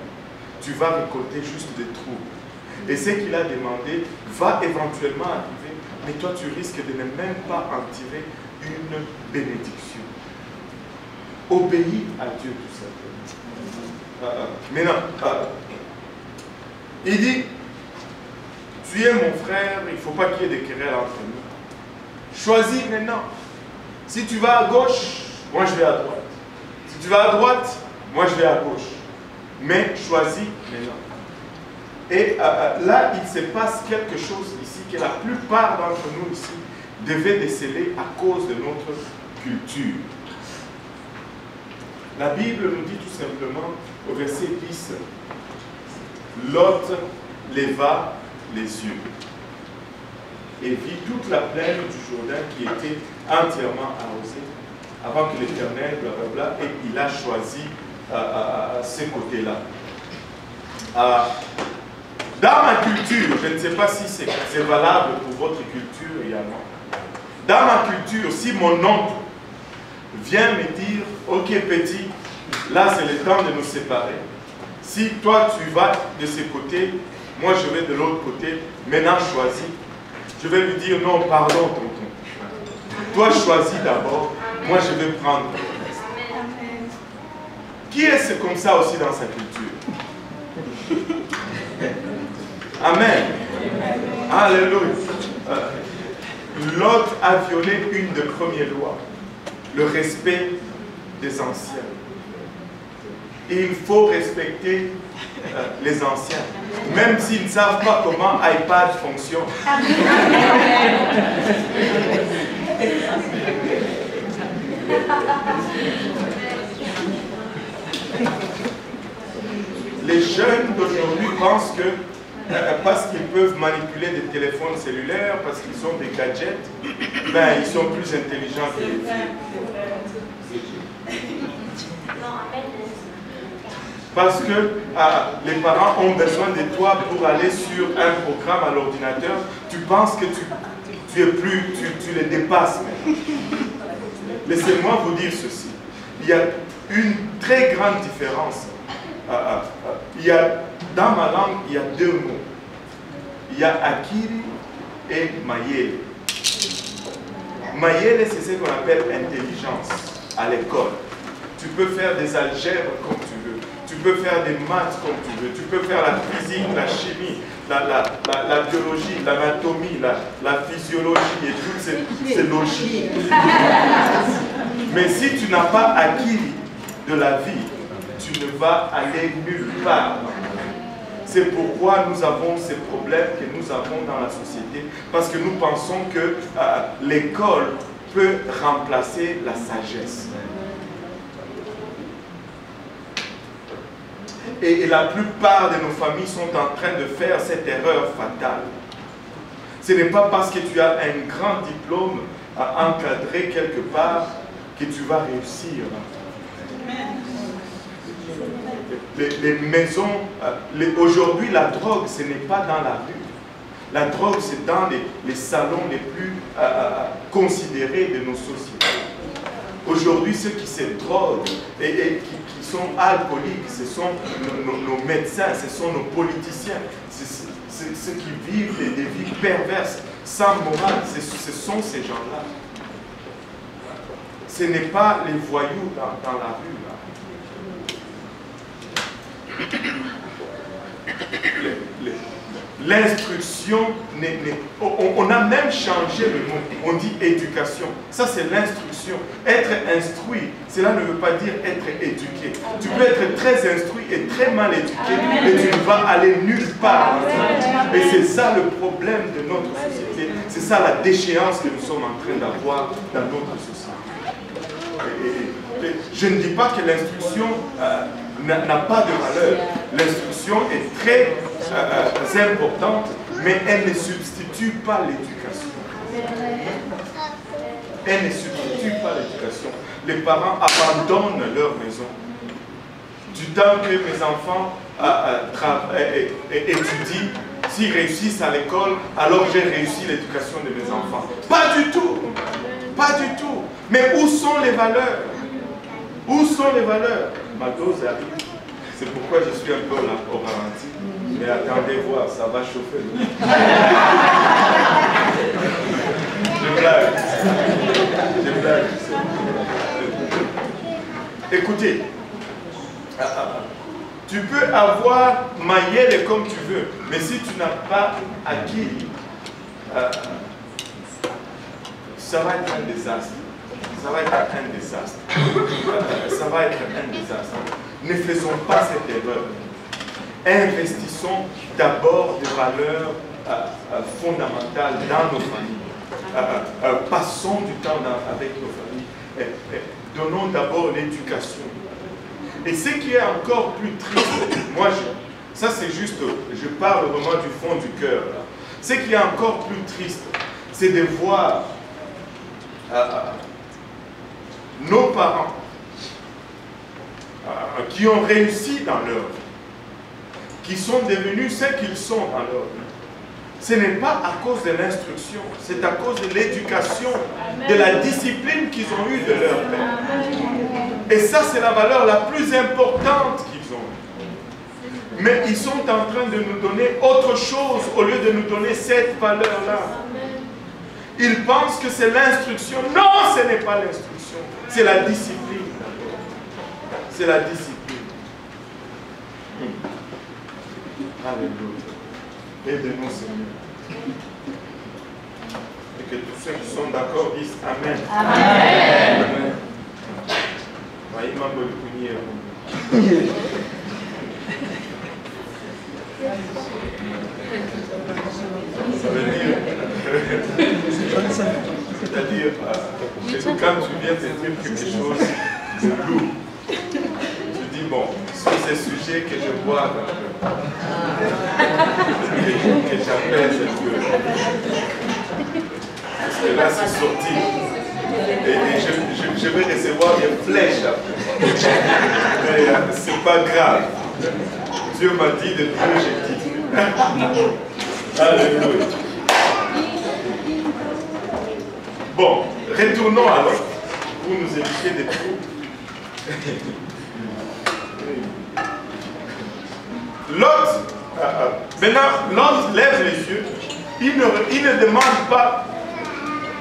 Tu vas récolter juste des troubles. Et ce qu'il a demandé va éventuellement arriver, mais toi tu risques de ne même pas en tirer une bénédiction. Obéis à Dieu tout simplement. Maintenant, il dit, tu es mon frère, il ne faut pas qu'il y ait des querelles entre nous. Choisis maintenant. Si tu vas à gauche, moi je vais à droite. Si tu vas à droite, moi je vais à gauche. Mais choisis maintenant. Et là, il se passe quelque chose ici que la plupart d'entre nous ici devaient déceler à cause de notre culture. La Bible nous dit tout simplement au verset 10, Lot leva les yeux et vit toute la plaine du Jourdain qui était entièrement arrosée avant que l'Éternel, blablabla, et il a choisi ce côté-là. Dans ma culture, je ne sais pas si c'est valable pour votre culture également. Dans ma culture, si mon oncle vient me dire, ok petit, là c'est le temps de nous séparer. Si toi tu vas de ce côté, moi je vais de l'autre côté, maintenant choisis. Je vais lui dire, non, pardon tonton. Toi choisis d'abord, moi je vais prendre. Qui est-ce comme ça aussi dans sa culture? Amen. Alléluia. Lot a violé une des premières lois, le respect des anciens. Et il faut respecter les anciens, même s'ils ne savent pas comment iPad fonctionne. Les jeunes d'aujourd'hui pensent que parce qu'ils peuvent manipuler des téléphones cellulaires, parce qu'ils ont des gadgets, ben, ils sont plus intelligents que les filles. Parce que les parents ont besoin de toi pour aller sur un programme à l'ordinateur, tu penses que tu es plus, tu les dépasses même. Laissez-moi vous dire ceci. Il y a une très grande différence. Dans ma langue, il y a deux mots. Il y a akili et mayele. Mayele, c'est ce qu'on appelle intelligence à l'école. Tu peux faire des algèbres comme tu veux. Tu peux faire des maths comme tu veux. Tu peux faire la physique, la chimie, la biologie, l'anatomie, la physiologie et toutes ces logiques. Mais si tu n'as pas acquis de la vie, tu ne vas aller nulle part. C'est pourquoi nous avons ces problèmes que nous avons dans la société, parce que nous pensons que l'école peut remplacer la sagesse. Et la plupart de nos familles sont en train de faire cette erreur fatale. Ce n'est pas parce que tu as un grand diplôme encadré quelque part que tu vas réussir. Les maisons, aujourd'hui la drogue, ce n'est pas dans la rue. La drogue, c'est dans les salons les plus considérés de nos sociétés. Aujourd'hui, ceux qui se droguent et qui sont alcooliques, ce sont nos médecins, ce sont nos politiciens, ceux qui vivent des vies perverses, sans morale, ce sont ces gens-là. Ce n'est pas les voyous dans la rue. L'instruction, on a même changé le mot, on dit éducation. Ça c'est l'instruction. Être instruit, cela ne veut pas dire être éduqué. Tu peux être très instruit et très mal éduqué, mais tu ne vas aller nulle part. Et c'est ça le problème de notre société. C'est ça la déchéance que nous sommes en train d'avoir dans notre société. Je ne dis pas que l'instruction n'a pas de valeur. L'instruction est très importante, mais elle ne substitue pas l'éducation. Elle ne substitue pas l'éducation. Les parents abandonnent leur maison. Du temps que mes enfants étudient, s'ils réussissent à l'école, alors j'ai réussi l'éducation de mes enfants. Pas du tout. Pas du tout. Mais où sont les valeurs? Où sont les valeurs? Ma dose arrive. C'est pourquoi je suis un peu là au ralenti. Mais attendez voir, ça va chauffer. Je blague. Je blague. Écoutez, tu peux avoir maillé comme tu veux, mais si tu n'as pas acquis, ça va être un désastre. Ça va être un désastre. Ça va être un désastre. Ne faisons pas cette erreur. Investissons d'abord des valeurs fondamentales dans nos familles. Passons du temps avec nos familles. Donnons d'abord l'éducation. Et ce qui est encore plus triste, moi, ça c'est juste, je parle vraiment du fond du cœur. Ce qui est encore plus triste, c'est de voir nos parents qui ont réussi dans leur vie, qui sont devenus ce qu'ils sont dans leur vie. Ce n'est pas à cause de l'instruction, c'est à cause de l'éducation, de la discipline qu'ils ont eue de leur père. Et ça, c'est la valeur la plus importante qu'ils ont eue. Mais ils sont en train de nous donner autre chose au lieu de nous donner cette valeur-là. Ils pensent que c'est l'instruction. Non, ce n'est pas l'instruction. C'est la discipline. C'est la discipline. Alléluia. Aide-nous, Seigneur. Et que tous ceux qui sont d'accord disent Amen. Amen. Amen. Ça veut dire, c'est-à-dire, quand tu viens de dire quelque chose de lourd, tu dis, bon, sur ces sujets que je vois, que j'appelle, parce que là c'est sorti, et je vais recevoir des flèches après. Mais c'est pas grave. Dieu m'a dit de dire, j'ai dit. Alléluia. Bon, retournons alors pour nous éviter des trous. L'autre, maintenant, l'autre lève les yeux. Il ne demande pas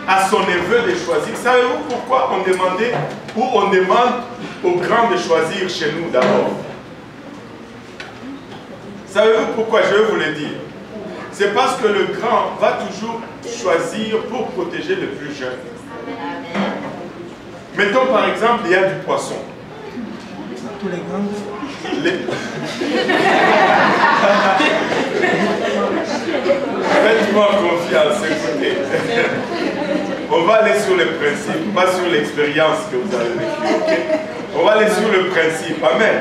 à son neveu de choisir. Savez-vous pourquoi on demandait, ou on demande aux grands de choisir chez nous d'abord? Savez-vous pourquoi? Je vais vous le dire. C'est parce que le grand va toujours choisir pour protéger le plus jeune. Mettons par exemple, il y a du poisson. Tous les grands. Faites-moi confiance, écoutez. On va aller sur le principe, pas sur l'expérience que vous avez vécue. Okay? On va aller sur le principe. Amen.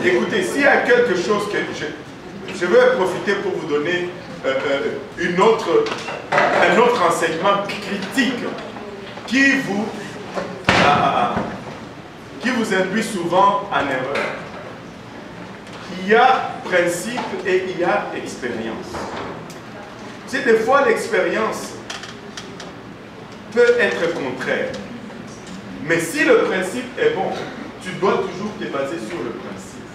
Écoutez, s'il y a quelque chose que je veux profiter pour vous donner un autre enseignement critique qui vous induit souvent en erreur. Il y a principe et il y a expérience. C'est des fois l'expérience peut être contraire. Mais si le principe est bon, tu dois toujours te baser sur le principe.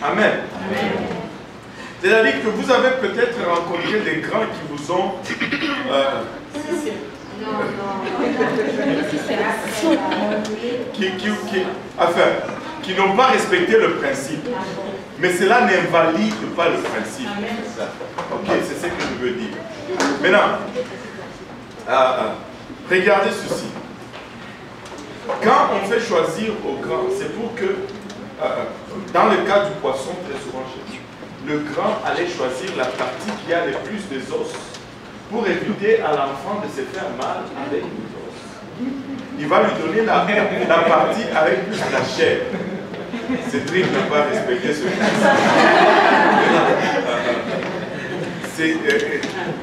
Amen. C'est-à-dire que vous avez peut-être rencontré des grands qui vous ont qui n'ont pas respecté le principe. Mais cela n'invalide pas le principe. Ok, c'est ce que je veux dire. Maintenant, regardez ceci. Quand on fait choisir au grand, c'est pour que, dans le cas du poisson, très souvent chez nous, le grand allait choisir la partie qui a le plus des os pour éviter à l'enfant de se faire mal avec les os. Il va lui donner la partie avec plus la chair. Cédric n'a pas respecté ce principe.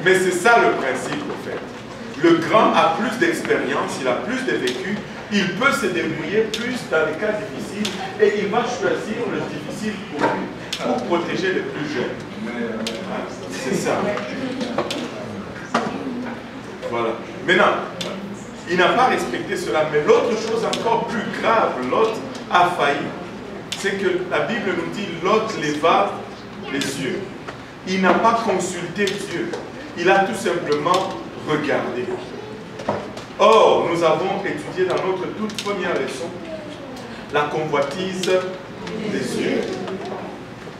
Mais c'est ça le principe, en fait. Le grand a plus d'expérience, il a plus de vécu, il peut se débrouiller plus dans les cas difficiles et il va choisir le difficile pour lui, pour protéger les plus jeunes. C'est ça. Voilà. Maintenant, il n'a pas respecté cela, mais l'autre chose encore plus grave, Lot a failli. C'est que la Bible nous dit Lot leva les yeux. Il n'a pas consulté Dieu. Il a tout simplement regardé. Or, nous avons étudié dans notre toute première leçon la convoitise des yeux.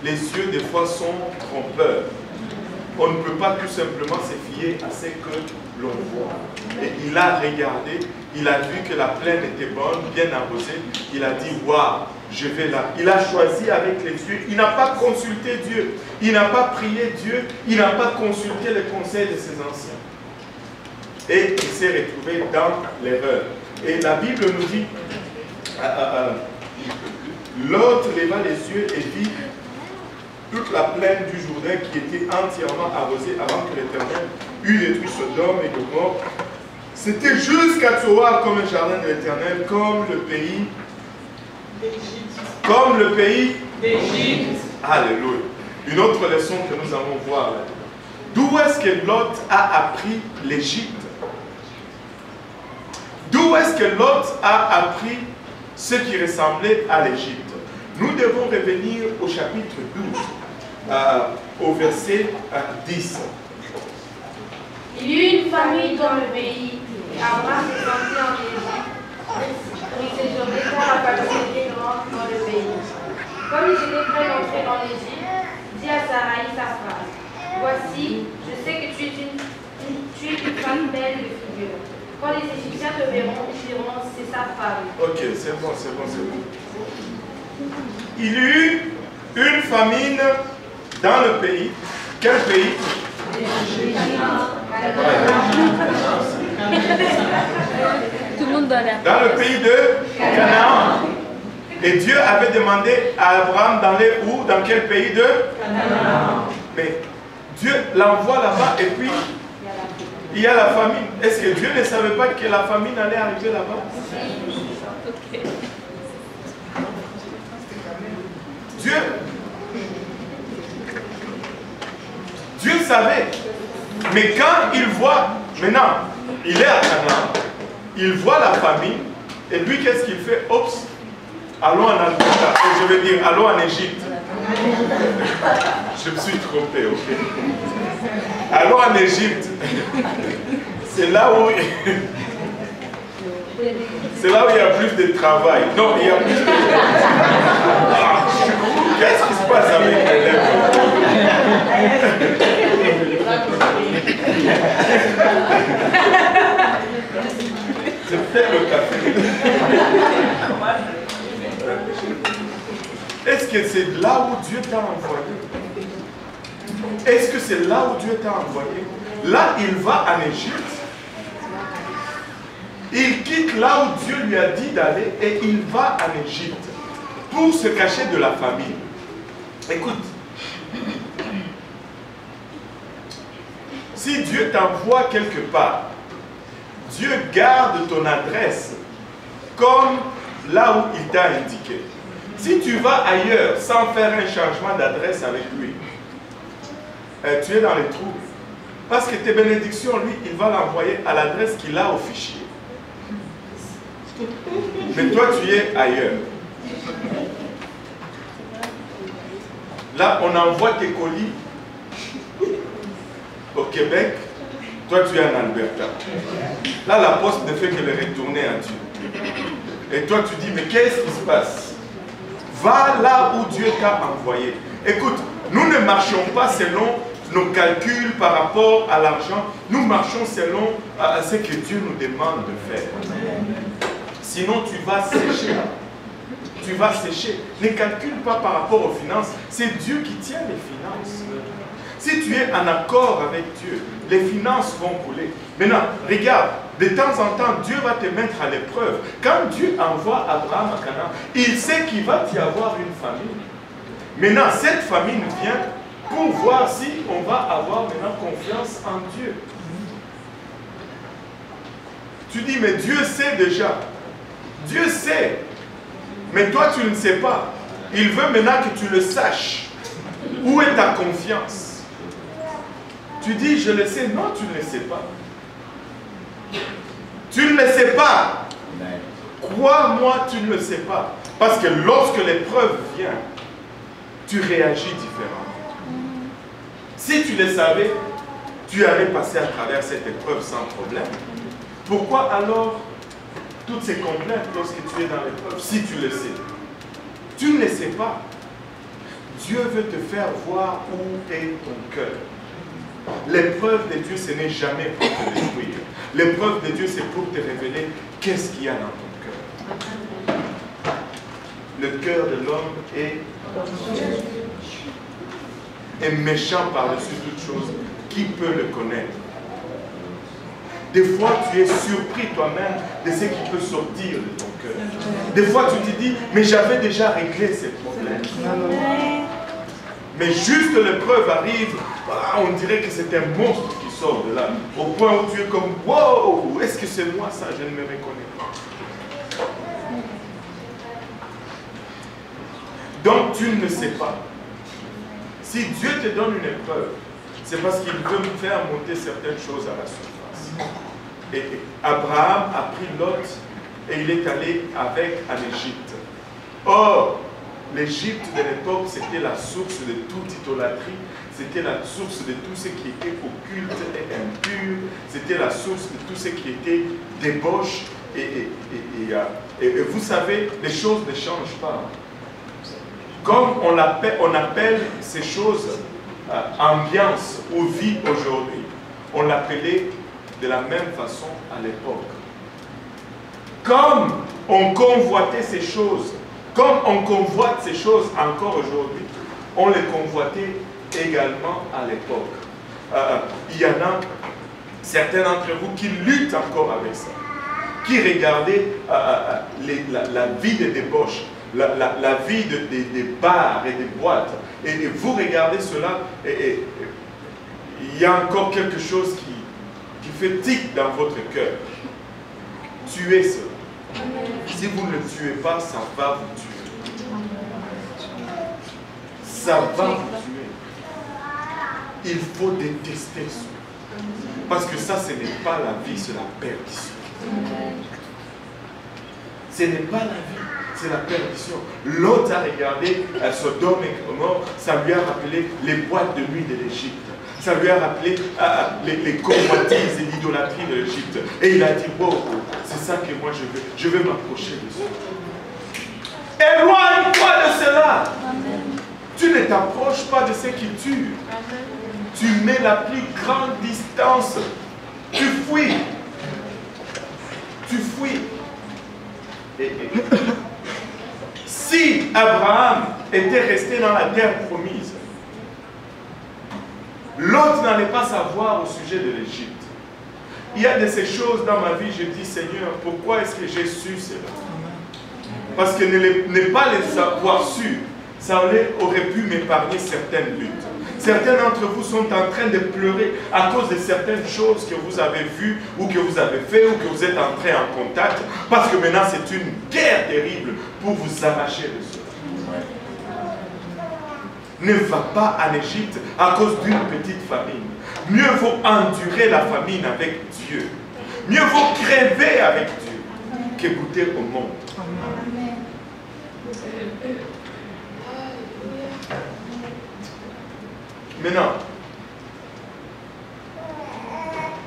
Les yeux, des fois, sont trompeurs. On ne peut pas tout simplement se fier à ce que l'on voit. Et il a regardé, il a vu que la plaine était bonne, bien arrosée. Il a dit, waouh, je vais là. Il a choisi avec les yeux. Il n'a pas consulté Dieu. Il n'a pas prié Dieu. Il n'a pas consulté les conseils de ses anciens. Et il s'est retrouvé dans l'erreur. Et la Bible nous dit, l'autre leva les yeux et vit toute la plaine du Jourdain qui était entièrement arrosée avant que l'Éternel eût détruit Sodome et Gomorrhe. C'était jusqu'à Tsoar comme un jardin de l'Éternel, comme le pays d'Égypte. Alléluia. Une autre leçon que nous allons voir là. D'où est-ce que Lot a appris l'Égypte? D'où est-ce que Lot a appris ce qui ressemblait à l'Égypte? Nous devons revenir au chapitre 12, au verset 10. Il y eut une famille dans le pays, et Abraham est sorti en Égypte. Il séjournait car la famille était grande dans le pays. Comme il était prêt d'entrer dans l'Égypte, dit à Sarai sa femme, voici, je sais que tu es une femme belle de figure. Quand les Égyptiens te verront, ils diront, c'est sa femme. Ok, c'est bon. Il y eut une famine dans le pays. Quel pays? Tout le monde doit aller. Dans le pays de Canaan. Et Dieu avait demandé à Abraham d'aller où? Dans quel pays de Canaan? Mais Dieu l'envoie là-bas et puis il y a la famine. Est-ce que Dieu ne savait pas que la famine allait arriver là-bas? Dieu savait. Mais quand il voit, maintenant, il est à Canaan, il voit la famine, et lui, qu'est-ce qu'il fait? Oups, allons en Alberta, je veux dire, allons en Égypte. Je me suis trompé, ok. Allons en Égypte. C'est là où il y a plus de travail. Non, il y a plus de Qu'est-ce qui se passe avec les lèvres? peut-être le café. Est-ce que c'est là où Dieu t'a envoyé? Est-ce que c'est là où Dieu t'a envoyé? Là, il va en Égypte. Il quitte là où Dieu lui a dit d'aller et il va en Égypte pour se cacher de la famine. Écoute, si Dieu t'envoie quelque part, Dieu garde ton adresse comme là où il t'a indiqué. Si tu vas ailleurs sans faire un changement d'adresse avec lui, tu es dans les trous. Parce que tes bénédictions, lui, il va l'envoyer à l'adresse qu'il a au fichier. Mais toi, tu es ailleurs. Là, on envoie tes colis au Québec. Toi, tu es en Alberta. Là, la poste ne fait que le retourner à Dieu. Et toi, tu dis, mais qu'est-ce qui se passe? Va là où Dieu t'a envoyé. Écoute, nous ne marchons pas selon nos calculs par rapport à l'argent. Nous marchons selon ce que Dieu nous demande de faire. Sinon, tu vas sécher. Tu vas sécher. Ne calcule pas par rapport aux finances. C'est Dieu qui tient les finances. Si tu es en accord avec Dieu, les finances vont couler. Maintenant, regarde, de temps en temps, Dieu va te mettre à l'épreuve. Quand Dieu envoie Abraham à Canaan, il sait qu'il va y avoir une famine. Maintenant, cette famine vient pour voir si on va avoir maintenant confiance en Dieu. Tu dis, mais Dieu sait déjà. Dieu sait. Mais toi, tu ne sais pas. Il veut maintenant que tu le saches. Où est ta confiance? Tu dis, je le sais. Non, tu ne le sais pas. Tu ne le sais pas. Crois-moi, tu ne le sais pas. Parce que lorsque l'épreuve vient, tu réagis différemment. Si tu le savais, tu allais passer à travers cette épreuve sans problème. Pourquoi alors toutes ces complaintes lorsque tu es dans l'épreuve, si tu le sais? Tu ne le sais pas. Dieu veut te faire voir où est ton cœur. L'épreuve de Dieu, ce n'est jamais pour te détruire. L'épreuve de Dieu, c'est pour te révéler qu'est-ce qu'il y a dans ton cœur. Le cœur de l'homme est méchant par-dessus toute chose. Qui peut le connaître? Des fois, tu es surpris toi-même de ce qui peut sortir de ton cœur. Des fois, tu te dis, mais j'avais déjà réglé ces problèmes. Mais juste l'épreuve arrive, on dirait que c'est un monstre qui sort de là. Au point où tu es comme, wow, est-ce que c'est moi ça? Je ne me reconnais pas. Donc, tu ne sais pas. Si Dieu te donne une épreuve, c'est parce qu'il veut faire monter certaines choses à la surface. Et Abraham a pris Lot et il est allé avec en Égypte. Or, l'Égypte de l'époque, c'était la source de toute idolâtrie, c'était la source de tout ce qui était occulte et impur, c'était la source de tout ce qui était débauche. Et vous savez, les choses ne changent pas. Comme on appelle ces choses ambiance ou vie aujourd'hui, on l'appelait de la même façon à l'époque. Comme on convoitait ces choses, comme on convoite ces choses encore aujourd'hui, on les convoitait également à l'époque. Il y en a certains d'entre vous qui luttent encore avec ça, qui regardaient la vie des débauches, la vie des bars et des boîtes, et vous regardez cela, et il y a encore quelque chose qui fait tic dans votre cœur. Tuez cela. Si vous ne le tuez pas, ça va vous tuer. Ça va vous tuer. Il faut détester ça. Parce que ça, ce n'est pas la vie, c'est la perdition. Ce n'est pas la vie, c'est la perdition. L'autre a regardé Sodome et Gomorrhe, ça lui a rappelé les boîtes de nuit de l'Égypte. Ça lui a rappelé les convoitises et l'idolâtrie de l'Égypte. Et il a dit, wow, c'est ça que moi je veux. Je veux m'approcher de ça. Éloigne-toi de cela. Amen. Tu ne t'approches pas de ce qui tue. Amen. Tu mets la plus grande distance. Tu fuis. tu fuis. Si Abraham était resté dans la terre promise, Lot n'allait pas savoir au sujet de l'Égypte. Il y a de ces choses dans ma vie, je dis, Seigneur, pourquoi est-ce que j'ai su cela? Parce que ne pas les avoir su, ça aurait pu m'épargner certaines luttes. Certains d'entre vous sont en train de pleurer à cause de certaines choses que vous avez vues ou que vous avez fait ou que vous êtes entrés en contact, parce que maintenant c'est une guerre terrible pour vous arracher de cela. Ne va pas en Égypte à cause d'une petite famine. Mieux vaut endurer la famine avec Dieu. Mieux vaut crever avec Dieu que goûter au monde. Maintenant,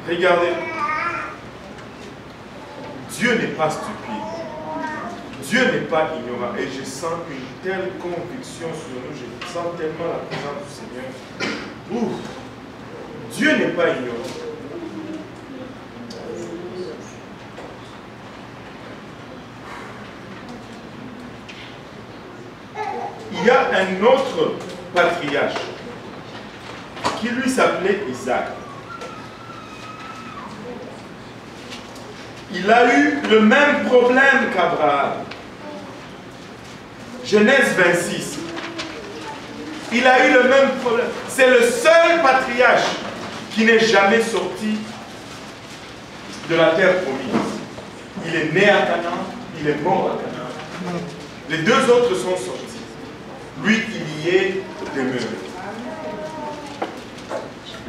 regardez, Dieu n'est pas stupide. Dieu n'est pas ignorant. Et je sens une telle conviction sur nous, je sens tellement la présence du Seigneur. Ouf. Dieu n'est pas ignorant. Il y a un autre patriarche qui lui s'appelait Isaac. Il a eu le même problème qu'Abraham. Genèse 26. Il a eu le même problème. C'est le seul patriarche qui n'est jamais sorti de la terre promise. Il est né à Canaan, il est mort à Canaan. Les deux autres sont sortis. Lui, il y est demeuré.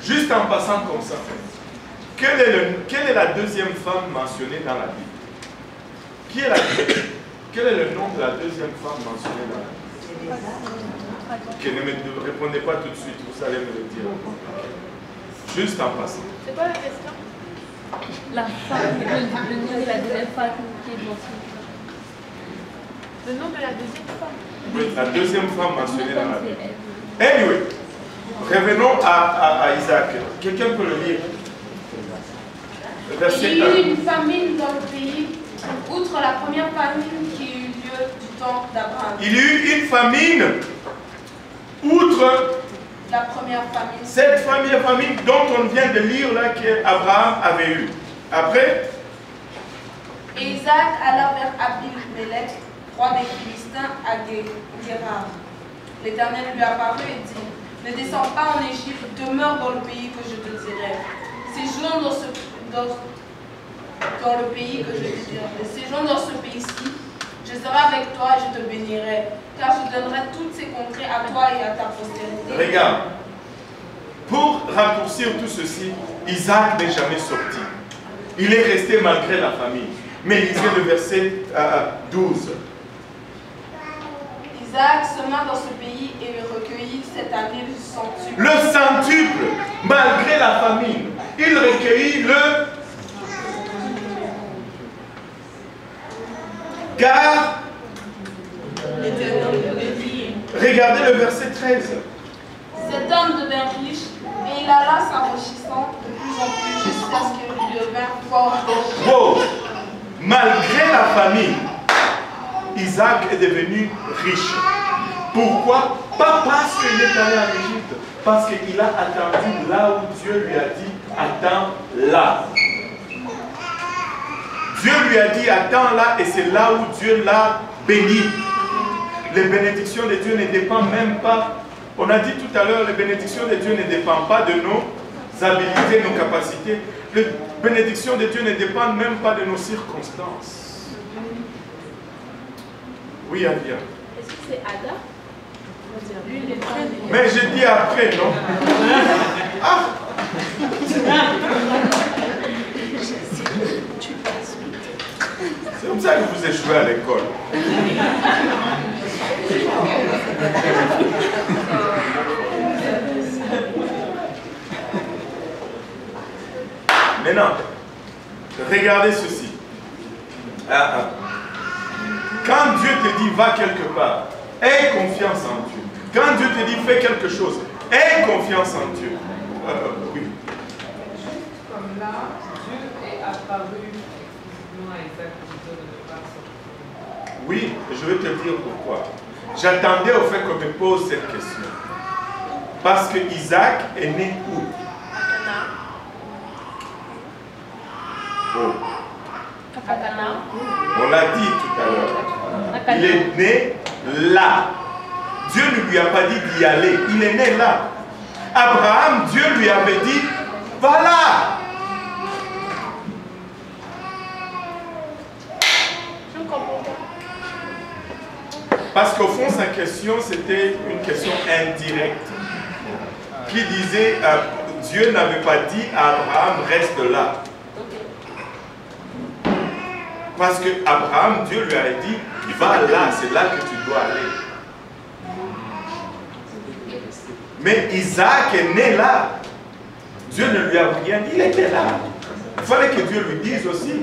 Juste en passant comme ça, quelle est la deuxième femme mentionnée dans la Bible? Quel est le nom de la deuxième femme mentionnée dans la Bible? Ne me répondez pas tout de suite, vous allez me le dire. Juste en passant. C'est quoi la question? La femme, le nom de la deuxième femme qui est mentionnée. Le nom de la deuxième femme? Oui, la deuxième femme mentionnée dans la Bible. Anyway, revenons à Isaac. Quelqu'un peut le lire? Il y a eu une famine dans le pays, outre la première famine qui eut lieu du temps d'Abraham. Il y a eu une famine, outre la première famine. Cette première famine dont on vient de lire là qu'Abraham avait eu. Après, et Isaac alla vers Abimelech, roi des Philistins, à Guérar. L'Éternel lui apparut et dit, ne descends pas en Égypte, demeure dans le pays que je te dirai. Séjourne dans le pays que je te dirai. Séjourne dans ce pays-ci, je serai avec toi et je te bénirai, car je donnerai toutes ces contrées à toi et à ta postérité. Regarde, pour raccourcir tout ceci, Isaac n'est jamais sorti. Il est resté malgré la famine. Mais lisez le verset 12. Isaac sema dans ce pays et recueillit cette année le centuple. Le centuple, malgré la famine, il recueillit le... Car, regardez le verset 13. Cet homme devint riche et il alla s'enrichissant de plus en plus jusqu'à ce qu'il devint fort riche. Wow. Malgré la famine, Isaac est devenu riche. Pourquoi? Pas parce qu'il est allé en Égypte, parce qu'il a attendu là où Dieu lui a dit, attends là. Dieu lui a dit, attends là, et c'est là où Dieu l'a béni. Les bénédictions de Dieu ne dépendent même pas. On a dit tout à l'heure, les bénédictions de Dieu ne dépendent pas de nos habilités, nos capacités. Les bénédictions de Dieu ne dépendent même pas de nos circonstances. Oui, Adia. Est-ce que c'est Ada? Mais j'ai dit après, non? Ah! C'est comme ça que vous échouez à l'école. Maintenant, regardez ceci. Quand Dieu te dit va quelque part, aie confiance en Dieu. Quand Dieu te dit fais quelque chose, aie confiance en Dieu. Oui. Comme là, Dieu est apparu à Isaac plutôt de ne pas sortir? Oui, je vais te dire pourquoi. J'attendais au fait qu'on me pose cette question. Parce que Isaac est né où? Oh. On l'a dit tout à l'heure. Il est né là. Dieu ne lui a pas dit d'y aller. Il est né là. Abraham, Dieu lui avait dit, va là. Je ne comprends pas. Parce qu'au fond, sa question, c'était une question indirecte. Qui disait, Dieu n'avait pas dit à Abraham, reste là. Parce que Abraham, Dieu lui a dit, va là, c'est là que tu dois aller. Mais Isaac est né là. Dieu ne lui a rien dit, il était là. Il fallait que Dieu lui dise aussi.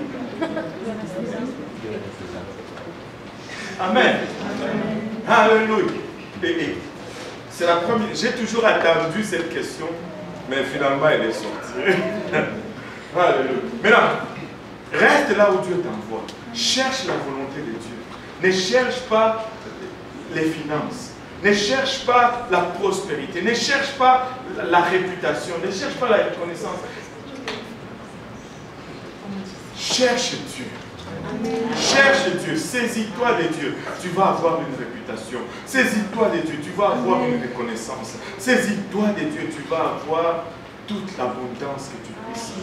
Amen. Alléluia. C'est la première. J'ai toujours attendu cette question, mais finalement elle est sortie. Alléluia. Maintenant, reste là où Dieu t'envoie. Cherche la volonté de Dieu. Ne cherche pas les finances. Ne cherche pas la prospérité. Ne cherche pas la réputation. Ne cherche pas la reconnaissance. Cherche Dieu. Cherche Dieu. Saisis-toi de Dieu. Tu vas avoir une réputation. Saisis-toi de Dieu. Tu vas avoir une reconnaissance. Saisis-toi de Dieu. Tu vas avoir toute l'abondance que tu puisses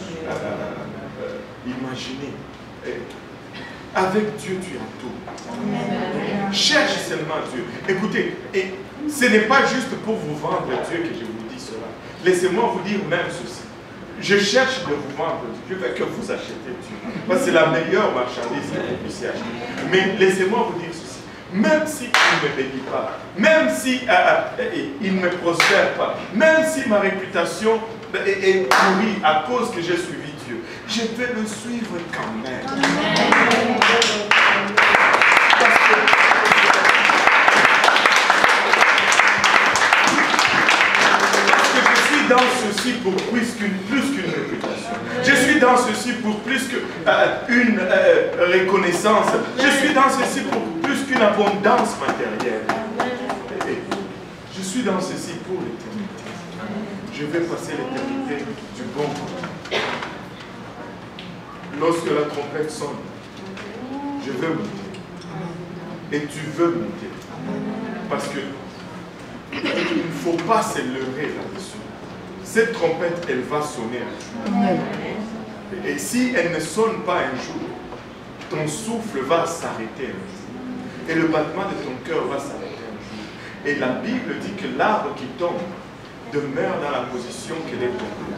imaginer. Avec Dieu, tu as tout. Cherche seulement Dieu. Écoutez, et ce n'est pas juste pour vous vendre Dieu que je vous dis cela. Laissez-moi vous dire même ceci. Je cherche de vous vendre Dieu. Je veux que vous achetez Dieu. Parce que c'est la meilleure marchandise que vous puissiez acheter. Mais laissez-moi vous dire ceci. Même s'il ne me bénit pas, même si il ne me prospère pas, même si ma réputation est pourrie à cause que j'ai suivi Dieu, je vais le suivre quand même. Parce que je suis dans ceci pour plus qu'une réputation. Je suis dans ceci pour plus qu'une reconnaissance. Je suis dans ceci pour plus qu'une abondance matérielle. Je suis dans ceci pour l'éternité. Je vais passer l'éternité du bon côté. Lorsque la trompette sonne, je veux monter. Et tu veux monter. Parce que il ne faut pas se leurrer là-dessus. Cette trompette, elle va sonner un jour. Et si elle ne sonne pas un jour, ton souffle va s'arrêter un jour. Et le battement de ton cœur va s'arrêter un jour. Et la Bible dit que l'arbre qui tombe demeure dans la position qu'elle est tombée.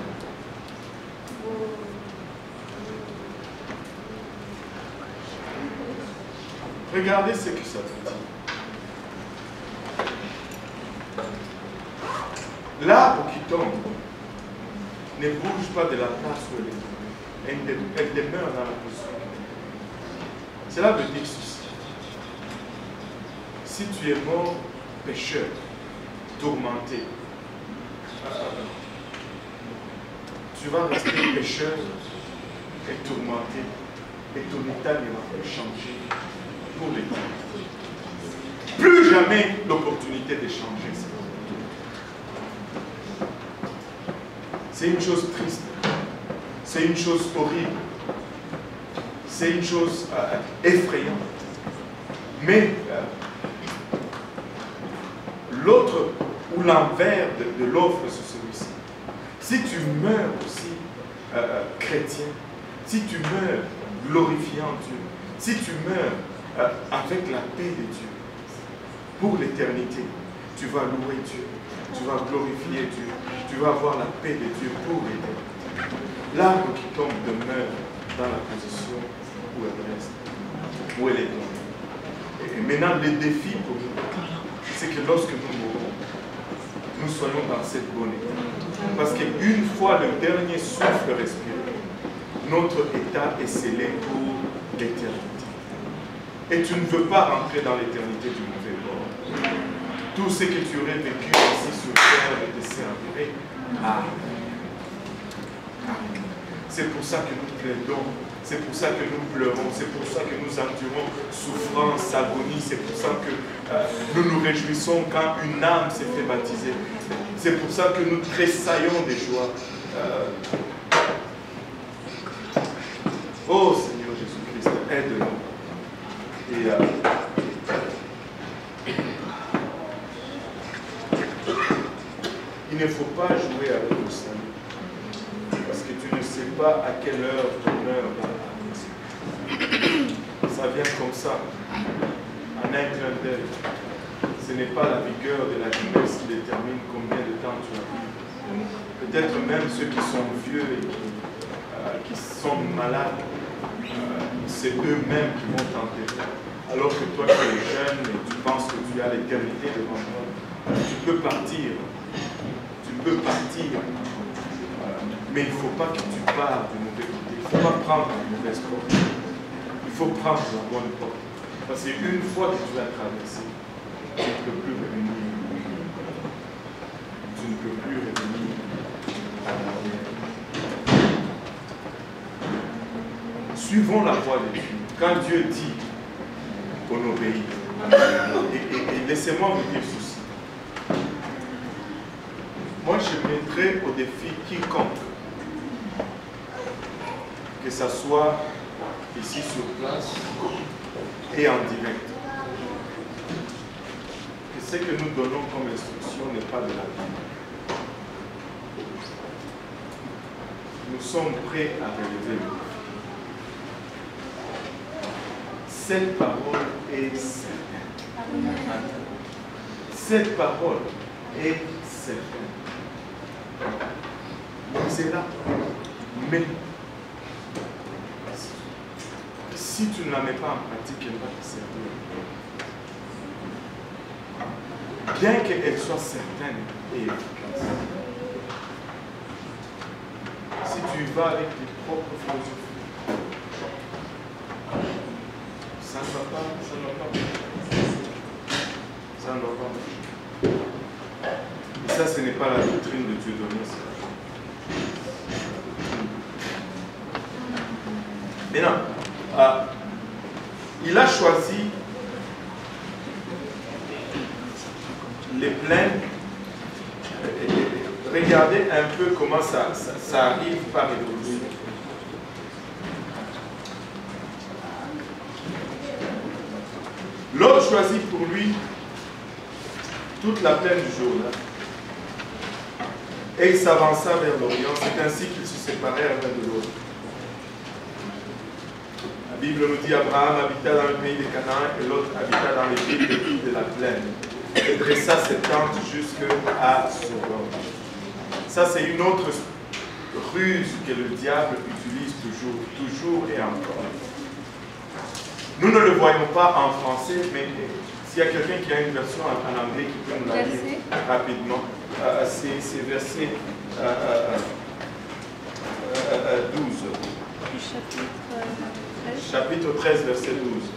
Regardez ce que ça veut dire. L'arbre qui tombe ne bouge pas de la place où elle est tombée. Elle demeure dans la position. Cela veut dire ceci. Si tu es mort pécheur, tourmenté, tu vas rester pécheur et tourmenté, et ton état ne va plus changer pour l'éternité. Plus jamais l'opportunité de changer. C'est une chose triste, c'est une chose horrible, c'est une chose effrayante. Mais l'autre ou l'envers de l'offre, c'est celui-ci. Si tu meurs aussi chrétien, si tu meurs glorifiant Dieu, si tu meurs avec la paix de Dieu, pour l'éternité, tu vas louer Dieu, tu vas glorifier Dieu, tu vas avoir la paix de Dieu pour l'éternité. L'arbre qui tombe demeure dans la position où elle reste, où elle est tombée. Et maintenant, le défi pour nous, c'est que lorsque nous mourrons, nous soyons dans cette bonne état. Parce qu'une fois le dernier souffle respiré, notre état est scellé pour l'éternité. Et tu ne veux pas rentrer dans l'éternité du mauvais bord. Tout ce que tu aurais vécu ici sur terre te servirait. Amen. C'est pour ça que nous plaidons C'est pour ça que nous pleurons, c'est pour ça que nous endurons souffrance, agonie, c'est pour ça que nous nous réjouissons quand une âme s'est fait baptiser. C'est pour ça que nous tressaillons de joie. Oh Seigneur Jésus-Christ, aide-nous. Et il ne faut pas jouer avec le salut. Parce que tu ne sais pas à quelle heure ton heure va arriver. Ça vient comme ça, en un clin d'œil. Ce n'est pas la vigueur de la jeunesse qui détermine combien de temps tu as vécu. Peut-être même ceux qui sont vieux et qui sont malades, c'est eux-mêmes qui vont t'enterrer. Alors que toi, tu es jeune et tu penses que tu as l'éternité devant toi. Tu peux partir. Tu peux partir. Mais il ne faut pas que tu pars du mauvais côté. Il ne faut pas prendre la mauvaise porte. Il faut prendre la bonne porte. Parce qu'une fois que tu as traversé, tu ne peux plus revenir. Tu ne peux plus revenir à l'arrière. Suivons la voie de Dieu. Quand Dieu dit, on obéit. Et laissez-moi vous dire ceci. Moi, je mettrai au défi quiconque, que ce soit ici sur place et en direct, que ce que nous donnons comme instruction n'est pas de la Bible. Nous sommes prêts à relever le défi. Cette parole est certaine. Cette parole est certaine. C'est là. Mais si tu ne la mets pas en pratique, elle va te servir. Bien qu'elle soit certaine et efficace. Si tu vas avec tes propres philosophies, ça ne va pas, ça ne va pas. Ça ne va pas. Et ça, ce n'est pas la doctrine de Dieu donné. Maintenant, il a choisi les plaines. Regardez un peu comment ça arrive par évolution. L'autre choisit pour lui toute la plaine du Jourdain. Et il s'avança vers l'Orient. C'est ainsi qu'ils se séparèrent l'un de l'autre. La Bible nous dit Abraham habita dans le pays de Canaan et l'autre habita dans les villes des filles de la plaine. Et dressa ses tentes jusqu'à Sodome. Ça, c'est une autre ruse que le diable utilise toujours et encore. Nous ne le voyons pas en français, mais s'il y a quelqu'un qui a une version en anglais qui peut nous la lire rapidement, c'est verset 12. Chapitre 13, verset 12.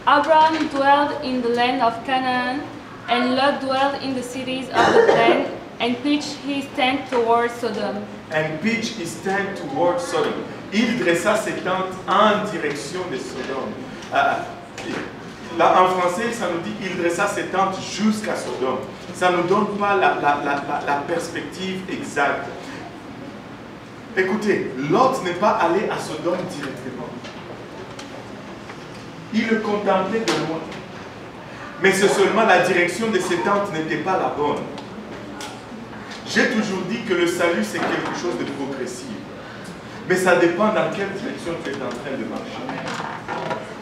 Abraham dwelled in the land of Canaan, and Lot dwelled in the cities of the plain, and pitched his tent towards Sodom. And pitched his tent towards Sodom. Il dressa ses tentes en direction de Sodome. Là, en français, ça nous dit il dressa ses tentes jusqu'à Sodome. Ça ne nous donne pas la perspective exacte. Écoutez, Lot n'est pas allé à Sodome directement. Il le contemplait de loin. Mais c'est seulement la direction de ses tentes n'était pas la bonne. J'ai toujours dit que le salut c'est quelque chose de progressif. Mais ça dépend dans quelle direction tu es en train de marcher.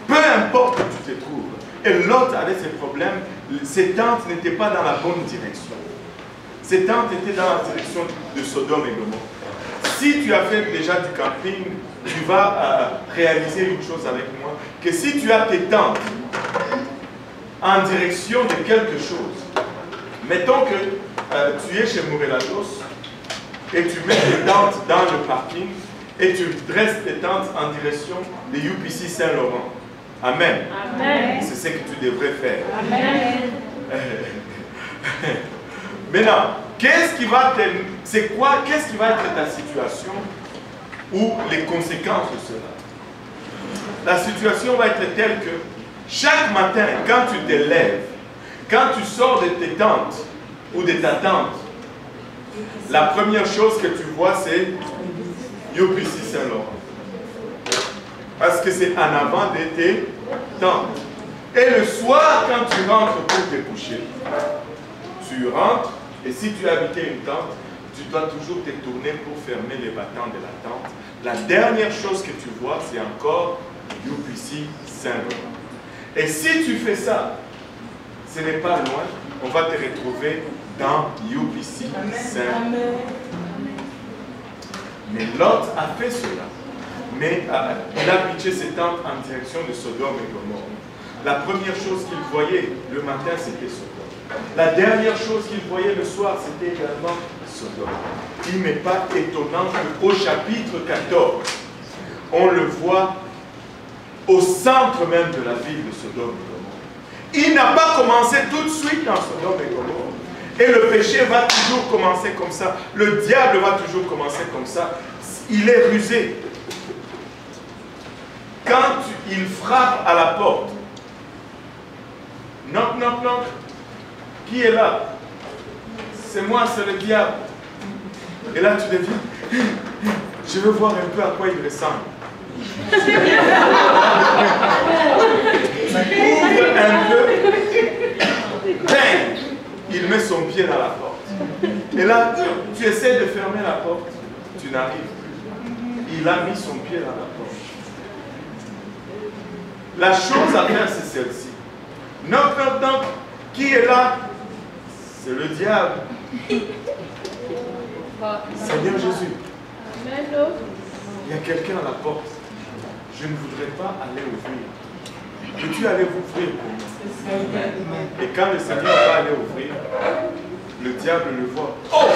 Peu importe où tu te trouves. Et Lot avait ses problèmes. Ses tentes n'étaient pas dans la bonne direction. Ses tentes étaient dans la direction de Sodome et Gomorrhe. Si tu as fait déjà du camping, tu vas réaliser une chose avec moi, que si tu as tes tentes en direction de quelque chose, mettons que tu es chez Morelatos et tu mets tes tentes dans le parking et tu dresses tes tentes en direction de UPC Saint-Laurent. Amen. Amen. C'est ce que tu devrais faire. Amen. Maintenant, qu'est-ce qui va être ta situation ou les conséquences de cela? La situation va être telle que chaque matin, quand tu te lèves, quand tu sors de tes tentes ou de ta tente, la première chose que tu vois, c'est UPC Saint-Laurent. Parce que c'est en avant de tes tentes. Et le soir, quand tu rentres pour te coucher, tu rentres, et si tu habitais une tente, tu dois toujours te tourner pour fermer les battants de la tente. La dernière chose que tu vois, c'est encore UPC Saint-Laurent. Et si tu fais ça, ce n'est pas loin, on va te retrouver dans UPC Saint-Laurent. Mais Lot a fait cela. Mais il a pitché ses tentes en direction de Sodome et Gomorrhe. La première chose qu'il voyait le matin, c'était Sodome. La dernière chose qu'il voyait le soir, c'était également Sodome. Il n'est pas étonnant qu'au chapitre 14, on le voit au centre même de la ville de Sodome et Gomorrhe. Il n'a pas commencé tout de suite dans Sodome et Gomorrhe. Et le péché va toujours commencer comme ça. Le diable va toujours commencer comme ça. Il est rusé. Quand il frappe à la porte, knock, knock, knock, qui est là? C'est moi, c'est le diable. Et là, tu deviens, je veux voir un peu à quoi il ressemble. Ouvre un peu, bang, il met son pied dans la porte. Et là, tu essaies de fermer la porte, tu n'arrives plus. Il a mis son pied dans la porte. La chose à faire, c'est celle-ci. Knock, knock, knock. Qui est là? C'est le diable. Seigneur Jésus. Il y a quelqu'un à la porte. Je ne voudrais pas aller ouvrir. Peux-tu aller ouvrir pour moi? Et quand le Seigneur va aller ouvrir, le diable le voit. Oh!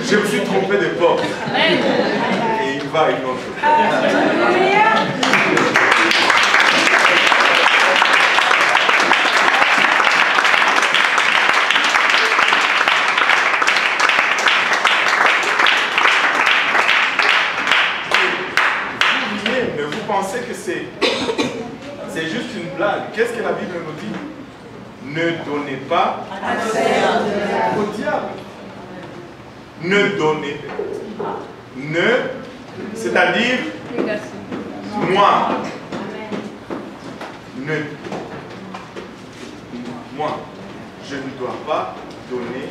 Je me suis trompé de porte. Et il va à une autre porte. Mais vous pensez que c'est juste une blague. Qu'est-ce que la Bible nous dit? Ne donnez pas au diable. Ne donnez pas. C'est-à-dire moi. Moi, je ne dois pas donner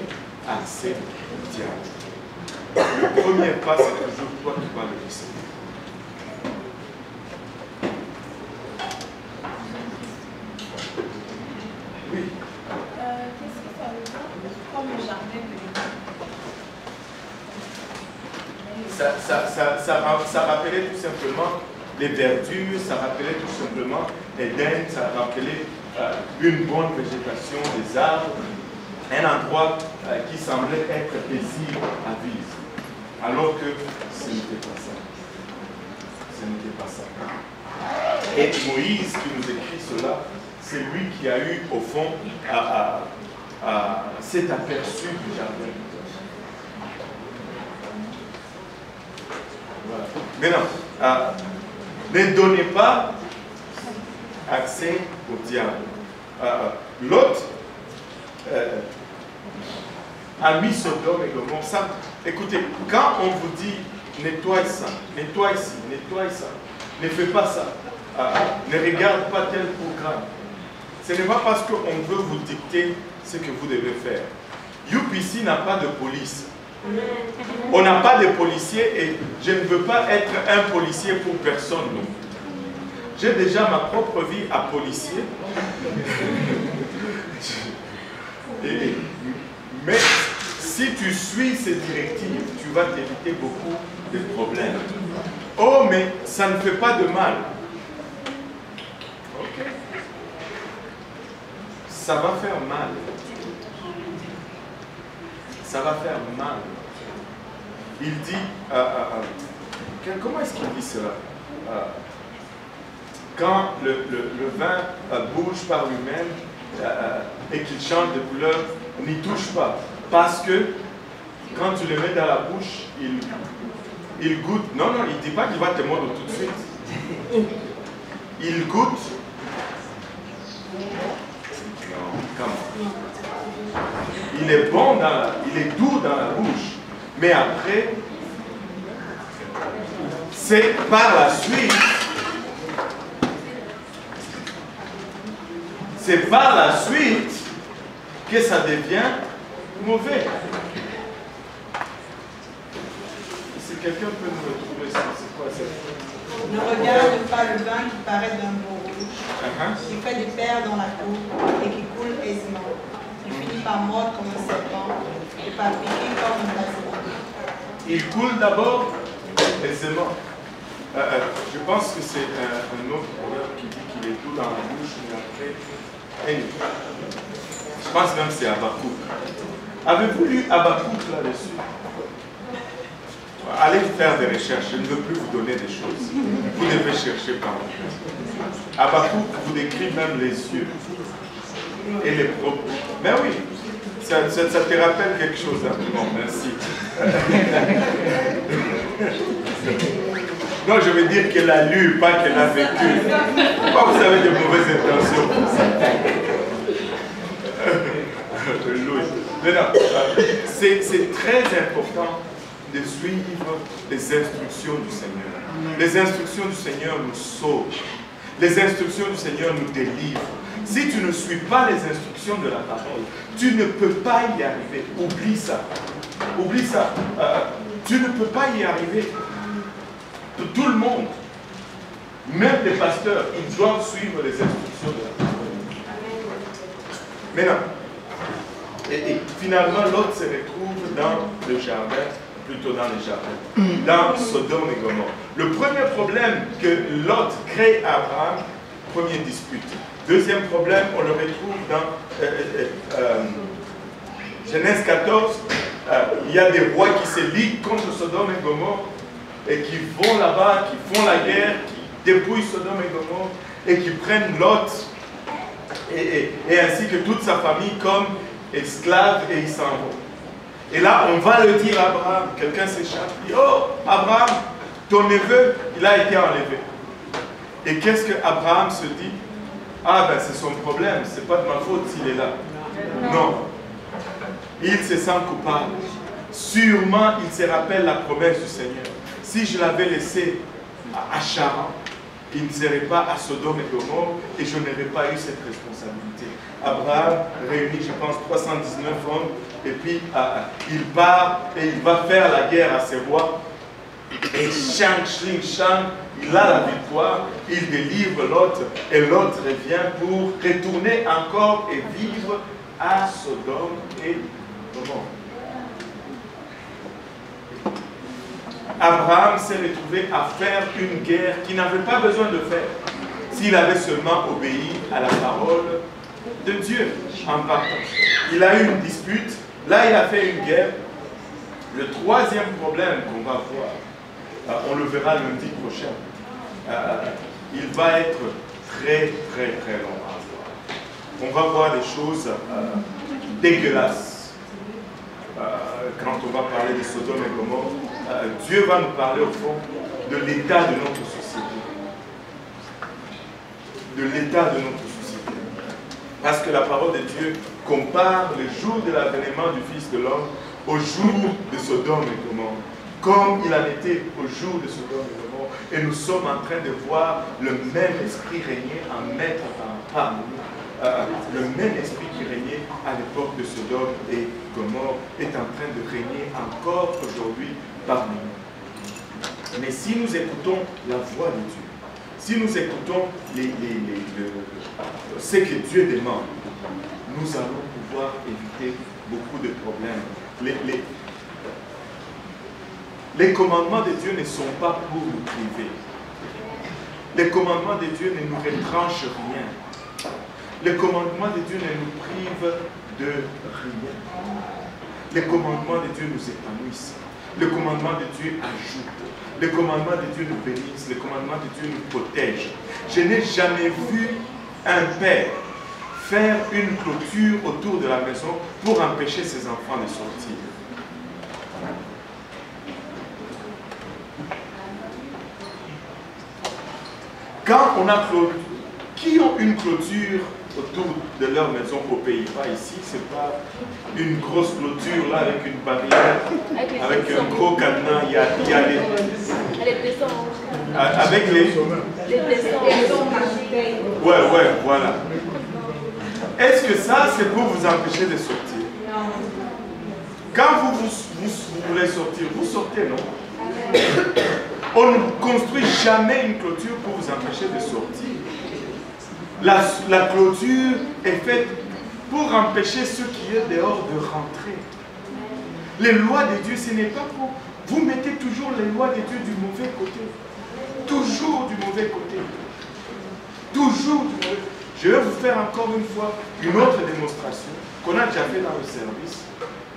accès au diable. Le premier pas, c'est toujours toi qui vas le laisser. Oui. Qu'est-ce que ça veut dire? Comme le jardin de ça rappelait tout simplement les verdures, ça rappelait tout simplement Éden, ça rappelait une bonne végétation, des arbres, un endroit qui semblait être paisible à vivre. Alors que ce n'était pas ça. Ce n'était pas ça. Et Moïse qui nous écrit cela, c'est lui qui a eu au fond cet aperçu du jardin. Voilà. Maintenant, ne donnez pas accès au diable. L'autre a mis Sodome et Gomorrhe. Ça, écoutez, quand on vous dit nettoie ça, nettoie ici, nettoie ça, ne fais pas ça, ne regarde pas tel programme. Ce n'est pas parce qu'on veut vous dicter ce que vous devez faire. UPC n'a pas de police. On n'a pas de policiers et je ne veux pas être un policier pour personne. Non. J'ai déjà ma propre vie à policier. Mais si tu suis ces directives, tu vas t'éviter beaucoup de problèmes. Oh, mais ça ne fait pas de mal. Ok. Ça va faire mal. Ça va faire mal. Il dit, comment est-ce qu'il dit cela? Quand le vin bouge par lui-même et qu'il change de couleur, n'y touche pas. Parce que quand tu le mets dans la bouche, il goûte. Non, non, il ne dit pas qu'il va te mordre tout de suite. Il goûte. Il est bon, il est doux dans la bouche. Mais après, c'est par la suite. C'est par la suite que ça devient mauvais. Si quelqu'un peut nous retrouver ça, c'est quoi ça? Ne regarde pas le vin qui paraît d'un beau rouge, qui fait des perles dans la cour et qui coule aisément, qui finit par mordre comme un serpent et par piquer comme un basilic. Il coule d'abord aisément. Je pense que c'est un autre proverbe qui dit qu'il est doux dans la bouche, mais après. Je pense même que c'est Habakkuk. Avez-vous lu Habakkuk là-dessus? Allez faire des recherches, je ne veux plus vous donner des choses. Vous devez chercher par vous. Habakkuk vous décrit même les yeux et les propos. Mais oui, ça te rappelle quelque chose. Hein? Bon, merci. Non, je veux dire qu'elle a lu, pas qu'elle a vécu. Pourquoi vous avez de mauvaises intentions? C'est très important de suivre les instructions du Seigneur. Les instructions du Seigneur nous sauvent. Les instructions du Seigneur nous délivrent. Si tu ne suis pas les instructions de la parole, tu ne peux pas y arriver. Oublie ça. Oublie ça. Tu ne peux pas y arriver. Tout le monde, même les pasteurs, ils doivent suivre les instructions de la parole. Maintenant, et finalement, Lot se retrouve dans le jardin, plutôt dans les jardins, dans Sodome et Gomorrhe. Le premier problème que Lot crée à Abraham, première dispute. Deuxième problème, on le retrouve dans Genèse 14. Il y a des rois qui se liguent contre Sodome et Gomorrhe et qui vont là-bas, qui font la guerre, qui dépouillent Sodome et Gomorrhe et qui prennent Lot et ainsi que toute sa famille comme esclaves et ils s'en vont. Et là, on va le dire à Abraham. Quelqu'un s'échappe, dit: oh, Abraham, ton neveu, il a été enlevé. Et qu'est-ce que Abraham se dit? Ah ben c'est son problème, c'est pas de ma faute s'il est là. Non. Il se sent coupable. Sûrement, il se rappelle la promesse du Seigneur. Si je l'avais laissé à Charan, il ne serait pas à Sodome et Gomorrhe et je n'aurais pas eu cette responsabilité. Abraham réunit, je pense, 319 hommes et puis il part et il va faire la guerre à ses rois. Et Shang, Shling, Shang, il a la victoire, il délivre l'autre et l'autre revient pour retourner encore et vivre à Sodome et Gomorrhe. Abraham s'est retrouvé à faire une guerre qu'il n'avait pas besoin de faire s'il avait seulement obéi à la parole de Dieu en partant. Il a eu une dispute, là il a fait une guerre. Le troisième problème qu'on va voir, on le verra lundi prochain, il va être très long à voir. On va voir des choses dégueulasses. Quand on va parler de Sodome et Gomorrhe, Dieu va nous parler au fond de l'état de notre société. De l'état de notre société. Parce que la parole de Dieu compare le jour de l'avènement du Fils de l'homme au jour de Sodome et Gomorrhe. Comme il en était au jour de Sodome et Gomorrhe. Et nous sommes en train de voir le même esprit régner en maître parmi nous. Le même esprit qui régnait à l'époque de Sodome et Gomorrhe est en train de régner encore aujourd'hui parmi nous. Mais si nous écoutons la voix de Dieu, si nous écoutons ce que Dieu demande, nous allons pouvoir éviter beaucoup de problèmes. Les commandements de Dieu ne sont pas pour nous priver. Les commandements de Dieu ne nous retranchent rien. Les commandements de Dieu ne nous privent de rien. Les commandements de Dieu nous épanouissent. Les commandements de Dieu ajoutent. Les commandements de Dieu nous bénissent. Les commandements de Dieu nous protègent. Je n'ai jamais vu un père faire une clôture autour de la maison pour empêcher ses enfants de sortir. Quand on a clôture, qui ont une clôture autour de leur maison aux Pays-Bas ici, c'est pas une grosse clôture là avec une barrière, avec un gros cadenas, il y a les... Avec les... Ouais, voilà. Est-ce que ça, c'est pour vous empêcher de sortir? Quand vous voulez sortir, vous sortez, non? On ne construit jamais une clôture pour vous empêcher de sortir. La clôture est faite pour empêcher ceux qui sont dehors de rentrer. Les lois de Dieu, ce n'est pas pour... Vous mettez toujours les lois de Dieu du mauvais côté. Toujours du mauvais côté. Toujours du mauvais côté. Je vais vous faire encore une fois une autre démonstration qu'on a déjà fait dans le service.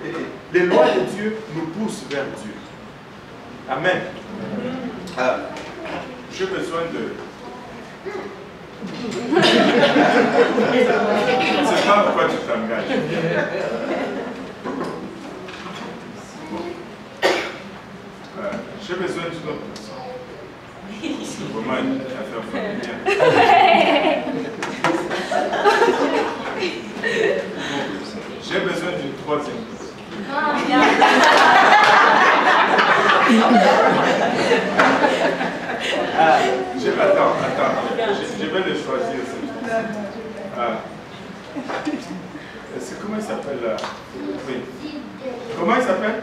Et les lois de Dieu nous poussent vers Dieu. Amen. J'ai besoin de... Je ne sais pas pourquoi tu t'engages. J'ai besoin d'une autre personne. C'est vraiment une affaire familiale. J'ai besoin d'une troisième personne. Attends. Je vais le choisir. Comment il s'appelle là? Oui. Comment il s'appelle?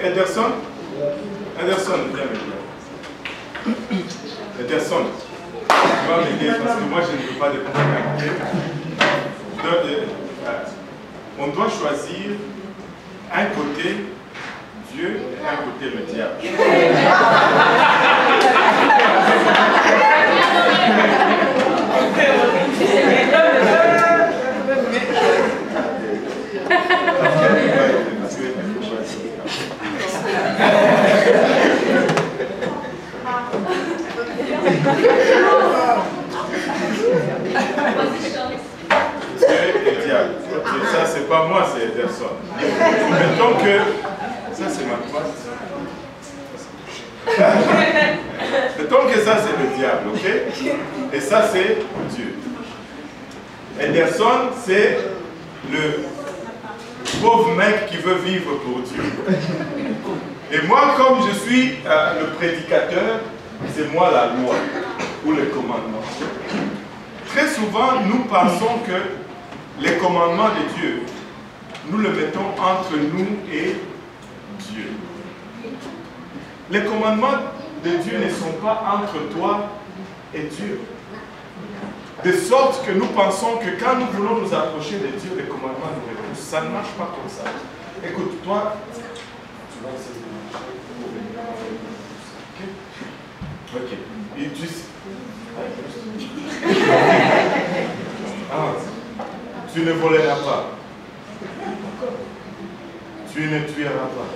Ederson. Ederson, viens m'aider. Ederson, tu vas m'aider parce que moi je ne veux pas de complications. On doit choisir un côté Dieu et un côté le diable. Ça, c'est pas moi, c'est Ederson. Mettons que... Ça, c'est ma droite. Mettons que ça, c'est le diable, ok? Et ça, c'est Dieu. Ederson, c'est le pauvre mec qui veut vivre pour Dieu. Et moi, comme je suis le prédicateur, c'est moi la loi ou le commandement. Très souvent, nous pensons que les commandements de Dieu, nous le mettons entre nous et Dieu. Les commandements de Dieu ne sont pas entre toi et Dieu. De sorte que nous pensons que quand nous voulons nous approcher de Dieu, les commandements nous repoussent. Ça ne marche pas comme ça. Écoute, toi, tu vas essayer de marcher. Ok. Et tu sais. Tu ne voleras pas. Tu ne tueras pas.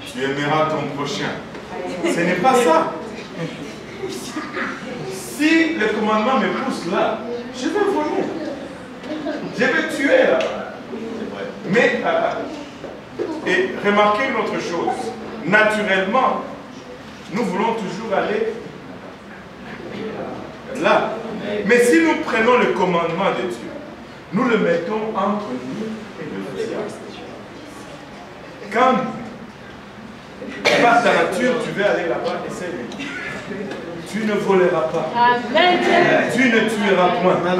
Tu aimeras ton prochain. Ce n'est pas ça. Si le commandement me pousse là, je vais voler. Je vais tuer là. Mais, et remarquez une autre chose. Naturellement, nous voulons toujours aller là. Mais si nous prenons le commandement de Dieu, nous le mettons entre nous et le diable. Quand par ta nature, tu veux aller là-bas, essaie-le. Tu ne voleras pas. Amen. Tu ne tueras point. Amen.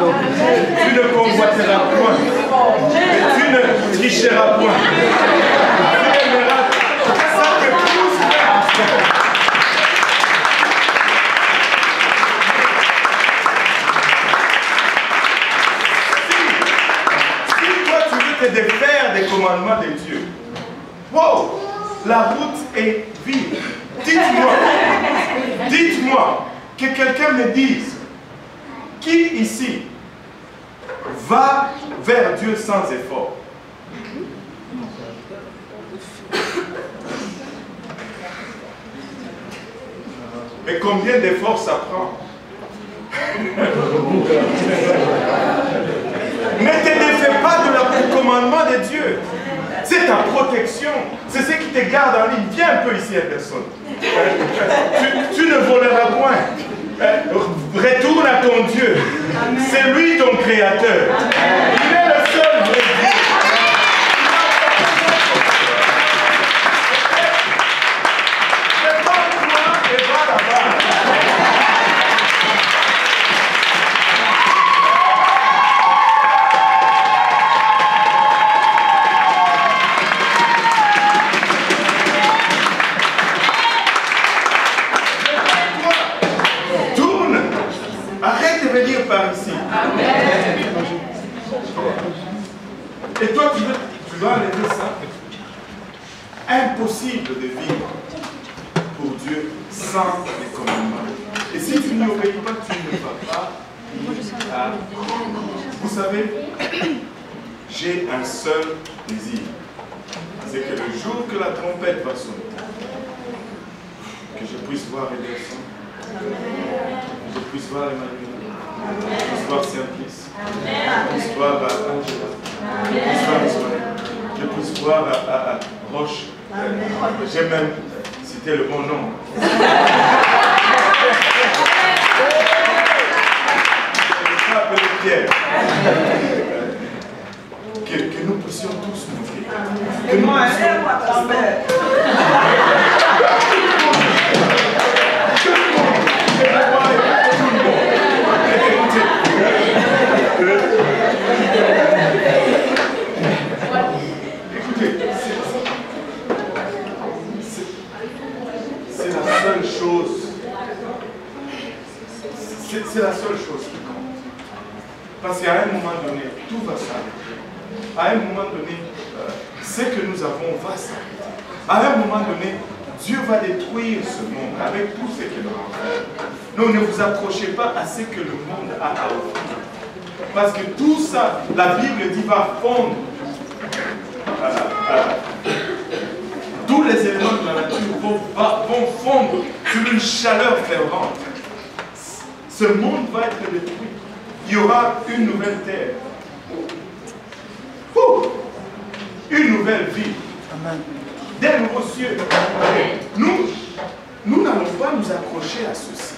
Tu ne convoiteras point. Et tu ne tricheras point. Tu aimeras. Ça te pousse vers. Si toi tu veux te défaire des commandements de Dieu, wow, la route est vide. Dites-moi que quelqu'un me dise qui ici va vers Dieu sans effort. Mais combien d'efforts ça prend? Ne te défais pas du commandement de Dieu. C'est ta protection. C'est ce qui te garde en ligne. Viens un peu ici, personne. Tu ne voleras point. Retourne à ton Dieu. C'est lui ton créateur. Il est le seul vrai Dieu. Prépare-toi et va là-bas. Venir par ici. Amen. Et toi, tu dois enlever ça. Impossible de vivre pour Dieu sans les commandements. Et si tu n'y obéis pas, tu ne vas pas y arriver. Vous savez, j'ai un seul désir. C'est que le jour que la trompette va sonner, que je puisse voir Ederson, que je puisse voir Emmanuel, Histoire Simplice, histoire Angela, histoire Ismaël, je puisse voir Roche. J'ai même cité le bon nom. Je vais appeler Pierre. Que nous puissions tous montrer. Que nous puissions... Écoutez, c'est la seule chose. C'est la seule chose qui compte. Parce qu'à un moment donné, tout va s'arrêter. À un moment donné, ce que nous avons va s'arrêter. À un moment donné, Dieu va détruire ce monde avec tout ce qu'il a en fait. Non, ne vous approchez pas à ce que le monde a à offrir. Parce que tout ça, la Bible dit, va fondre. Tous les éléments de la nature vont fondre sur une chaleur fervente. Ce monde va être détruit. Il y aura une nouvelle terre. Une nouvelle vie. Des nouveaux cieux. Nous n'allons pas nous accrocher à ceci.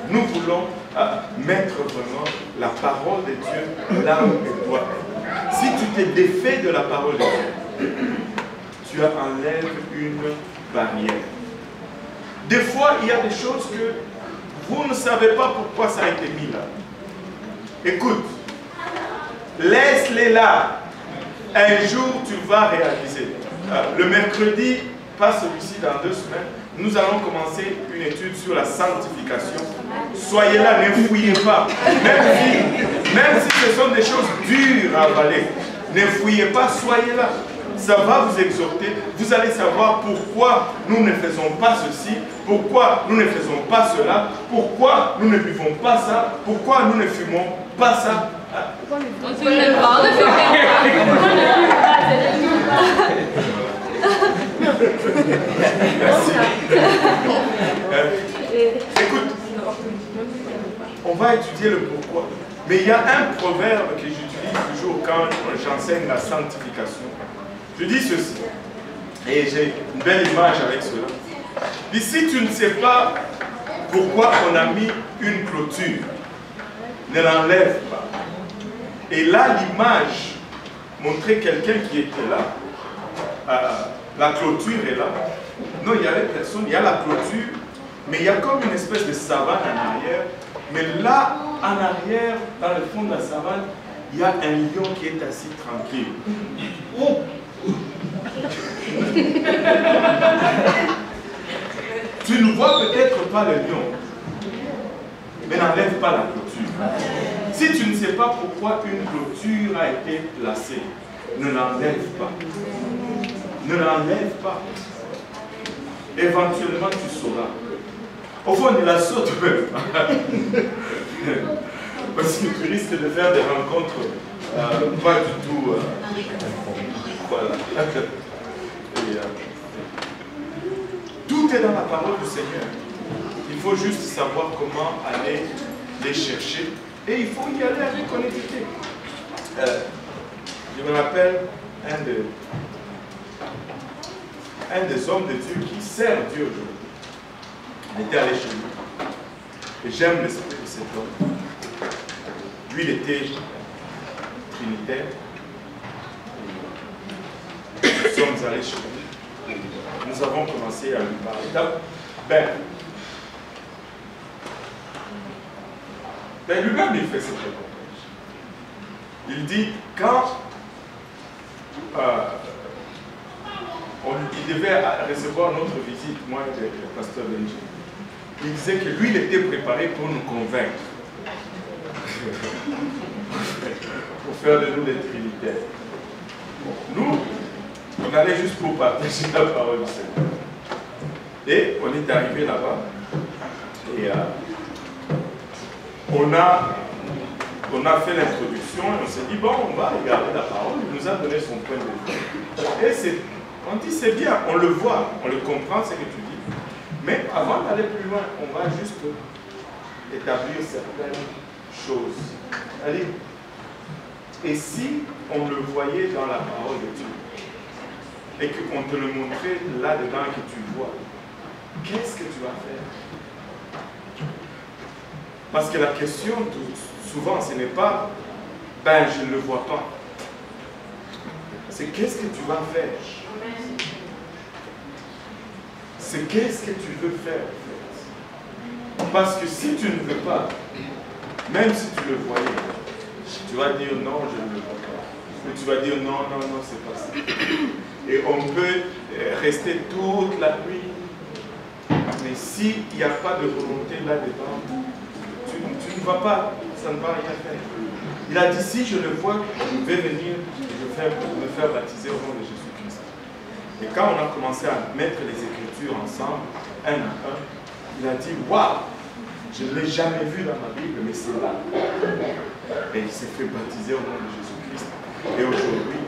Nous voulons mettre vraiment la parole de Dieu là où elle doit être. Si tu te défais de la parole de Dieu, tu enlèves une barrière. Des fois, il y a des choses que vous ne savez pas pourquoi ça a été mis là. Écoute, laisse-les là. Un jour, tu vas réaliser. Le mercredi, pas celui-ci, dans 2 semaines, nous allons commencer une étude sur la sanctification. Soyez là, ne fouillez pas. Même si ce sont des choses dures à avaler, ne fouillez pas, soyez là. Ça va vous exhorter. Vous allez savoir pourquoi nous ne faisons pas ceci, pourquoi nous ne faisons pas cela, pourquoi nous ne buvons pas ça, pourquoi nous ne fumons pas ça. On ne fume pas, on ne fume Merci. Écoute, on va étudier le pourquoi. Mais il y a un proverbe que j'utilise toujours quand j'enseigne la sanctification. Je dis ceci, et j'ai une belle image avec cela. Je dis, si tu ne sais pas pourquoi on a mis une clôture, ne l'enlève pas. Et là, l'image montrait quelqu'un qui était là. La clôture est là. Non, il y avait personne. Il y a la clôture, mais il y a comme une espèce de savane en arrière. Mais là, en arrière, dans le fond de la savane, il y a un lion qui est assis tranquille. Oh. Tu ne vois peut-être pas le lion, mais n'enlève pas la clôture. Si tu ne sais pas pourquoi une clôture a été placée, ne l'enlève pas. Ne l'enlève pas. Éventuellement, tu sauras. Au fond, il la saute même. Parce que tu risques de faire des rencontres pas du tout. Voilà. Et, tout est dans la parole du Seigneur. Il faut juste savoir comment aller les chercher et il faut y aller avec honnêteté. Je me rappelle un des hommes de Dieu qui sert Dieu aujourd'hui. Il était allé chez lui. Et j'aime l'esprit de cet homme. Lui, il était trinitaire. Nous sommes allés chez lui. Nous avons commencé à lui parler. Lui-même, il fait cette réponse. Il dit, quand il devait recevoir notre visite, moi et le pasteur Benji, il disait que lui, il était préparé pour nous convaincre. Pour faire de nous des trinitaires. Nous, on allait juste pour partager la parole du Seigneur. Et on est arrivé là-bas. Et on a fait l'introduction et on s'est dit, bon, on va regarder la parole. Il nous a donné son point de vue. Et on dit, c'est bien, on le voit, on le comprend, ce que tu dis. Mais avant d'aller plus loin, on va juste établir certaines choses. Allez. Et si on le voyait dans la parole de Dieu, et qu'on te le montrait là-dedans que tu vois, qu'est-ce que tu vas faire? Parce que la question, souvent, ce n'est pas « ben, je ne le vois pas ». C'est qu'est-ce que tu vas faire? C'est qu'est-ce que tu veux faire, en fait. Parce que si tu ne veux pas, même si tu le voyais, tu vas dire non, je ne le vois pas. Mais tu vas dire non, non, non, c'est pas ça. Et on peut rester toute la nuit. Mais s'il n'y a pas de volonté là-dedans, tu ne vas pas, ça ne va rien faire. Il a dit, si je le vois, je vais venir, je vais me faire baptiser au nom de Jésus-Christ. Et quand on a commencé à mettre les Écritures ensemble, un à un, il a dit, waouh, je ne l'ai jamais vu dans ma Bible, mais c'est là. Et il s'est fait baptiser au nom de Jésus-Christ. Et aujourd'hui,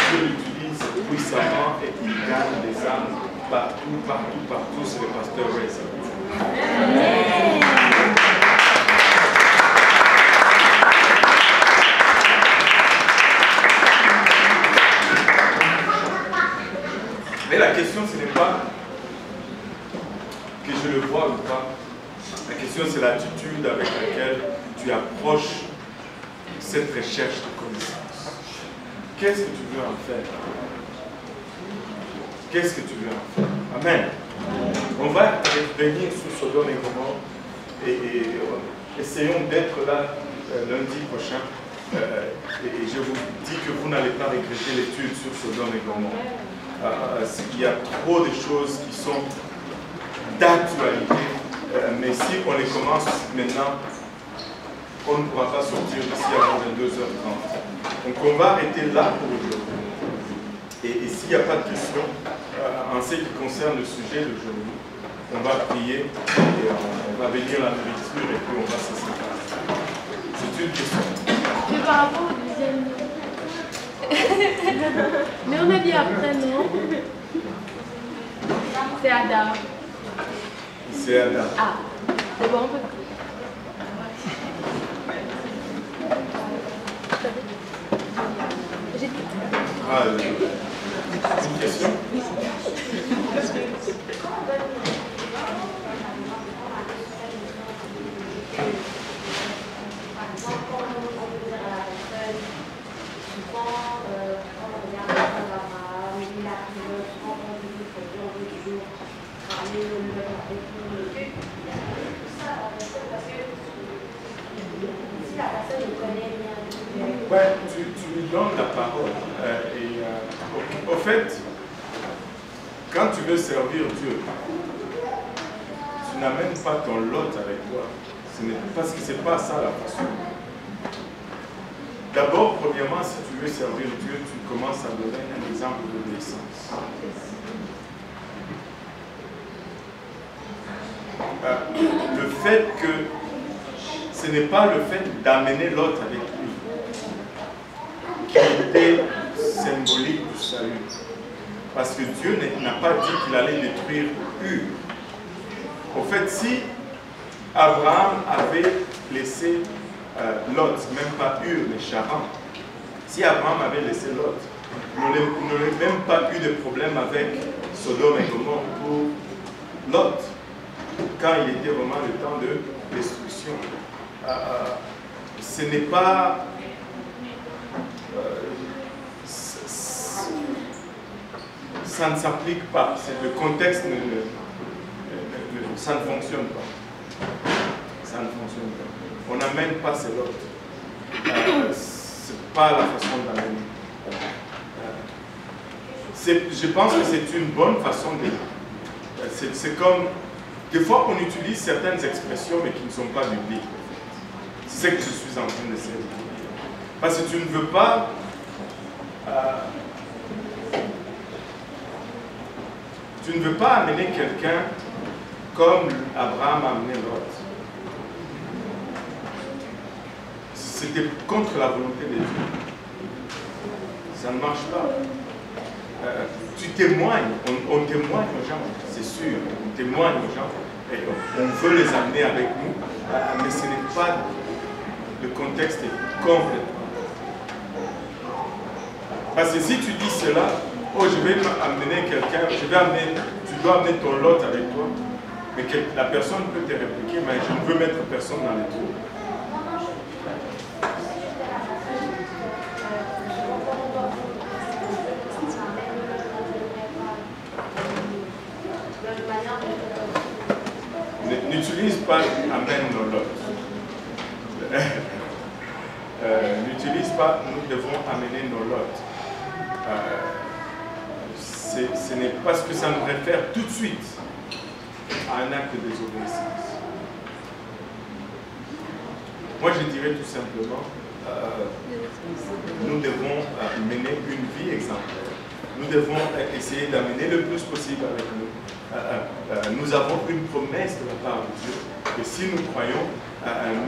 Dieu l'utilise puissamment et il gagne des âmes partout, partout, partout. C'est le pasteur Reza. Mais la question, ce n'est pas que je le vois ou pas. La question, c'est l'attitude avec laquelle tu approches cette recherche de connaissance. Qu'est-ce que tu veux en faire? Qu'est-ce que tu veux en faire? Amen. On va revenir sur Sodome et Gomorrhe et essayons d'être là lundi prochain. Et je vous dis que vous n'allez pas regretter l'étude sur Sodome et Gomorrhe. Il y a trop de choses qui sont d'actualité, mais si on les commence maintenant, on ne pourra pas sortir d'ici avant 22h30. Donc on va arrêter là pour aujourd'hui. Et s'il n'y a pas de questions, en ce qui concerne le sujet d'aujourd'hui, on va prier et on va bénir la nourriture et puis on va se séparer. C'est une question. Mais par rapport au deuxième. Mais on a dit après, non? C'est Adam. C'est Adam. Ah, c'est bon, on peut. Ah, une question? Ouais, tu lui donnes la parole. Au fait, quand tu veux servir Dieu, tu n'amènes pas ton lot avec toi. Parce que ce n'est pas ça la façon. D'abord, premièrement, si tu veux servir Dieu, tu commences à donner un exemple d'obéissance. Le fait que ce n'est pas le fait d'amener l'autre avec lui, est symbolique du salut. Parce que Dieu n'a pas dit qu'il allait détruire Ur. Au fait, si Abraham avait laissé Lot, même pas Ur, mais Charan, si Abraham avait laissé Lot, il n'aurait même pas eu de problème avec Sodome et Gomorrhe pour Lot, quand il était vraiment le temps de destruction. Ce n'est pas... ça ne s'applique pas. Le contexte, ça ne fonctionne pas. Ça ne fonctionne pas. On n'amène pas ces Lot. Ce n'est pas la façon d'amener. Je pense que c'est une bonne façon de... C'est comme... Des fois, on utilise certaines expressions, mais qui ne sont pas bibliques. C'est ce que je suis en train d'essayer de dire. Parce que tu ne veux pas... tu ne veux pas amener quelqu'un comme Abraham a amené Lot. C'était contre la volonté de Dieu. Ça ne marche pas. Tu témoignes, on témoigne aux gens, c'est sûr, on témoigne aux gens, et on veut les amener avec nous, mais ce n'est pas, le contexte est complètement. Parce que si tu dis cela, oh je vais amener quelqu'un, tu dois amener ton Lot avec toi, mais la personne peut te répliquer, mais je ne veux mettre personne dans les trous. N'utilise pas amène nos Lot. N'utilise pas nous devons amener nos Lot. Ce n'est parce que ça nous réfère tout de suite à un acte de désobéissance. Moi je dirais tout simplement, nous devons mener une vie exemplaire. Nous devons essayer d'amener le plus possible avec nous. Nous avons une promesse de la part de Dieu. Et si nous croyons,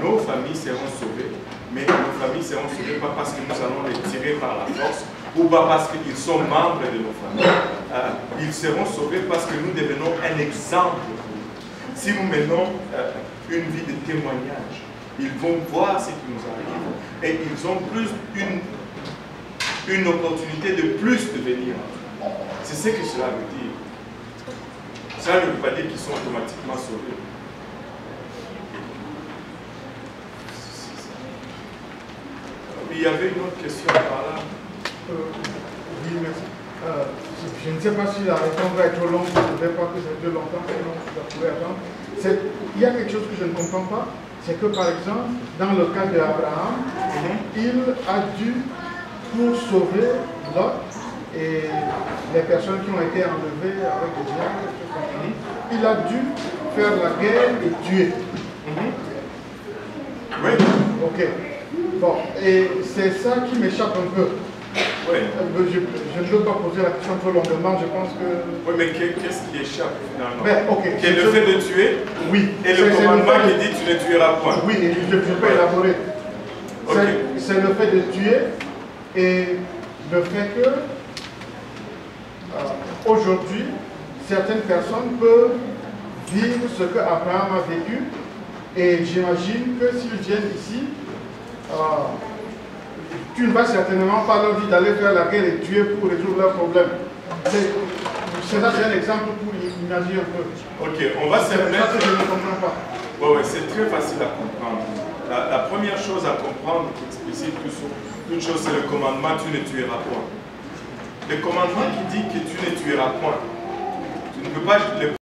nos familles seront sauvées. Mais nos familles seront sauvées pas parce que nous allons les tirer par la force ou pas parce qu'ils sont membres de nos familles. Ils seront sauvés parce que nous devenons un exemple. Si nous menons une vie de témoignage, ils vont voir ce qui nous arrive et ils ont plus une opportunité de plus de venir. C'est ce que cela veut dire. Ça ne veut pas dire qu'ils sont automatiquement sauvés. Il y avait une autre question par là. Oui, merci. Je ne sais pas si la réponse va être trop longue, je ne voudrais pas que ça dure longtemps, sinon ça pourrait attendre. Il y a quelque chose que je ne comprends pas, c'est que par exemple, dans le cas d'Abraham, il a dû, pour sauver Lot et les personnes qui ont été enlevées avec des diables, il a dû faire la guerre et tuer. Oui. Ok. Bon, et c'est ça qui m'échappe un peu. Oui. Je ne veux pas poser la question trop longuement, je pense que... Oui, mais qu'est-ce qui échappe finalement? Ben, okay. C'est le fait de tuer? Oui. Et le commandement qui dit tu ne tueras point? Oui, et je peux élaborer. Okay. C'est le fait de tuer et le fait que aujourd'hui, certaines personnes peuvent vivre ce que Abraham a vécu et j'imagine que s'ils viennent ici, tu ne vas certainement pas leur dire d'aller faire la guerre et tuer pour résoudre leurs problèmes. C'est un exemple pour imaginer un peu. Ok, on va se remettre... Je ne comprends pas. Ouais, c'est très facile à comprendre. La première chose à comprendre qui explicite toute chose, c'est le commandement tu ne tueras point. Le commandement qui dit que tu ne tueras point. Tu ne peux pas, le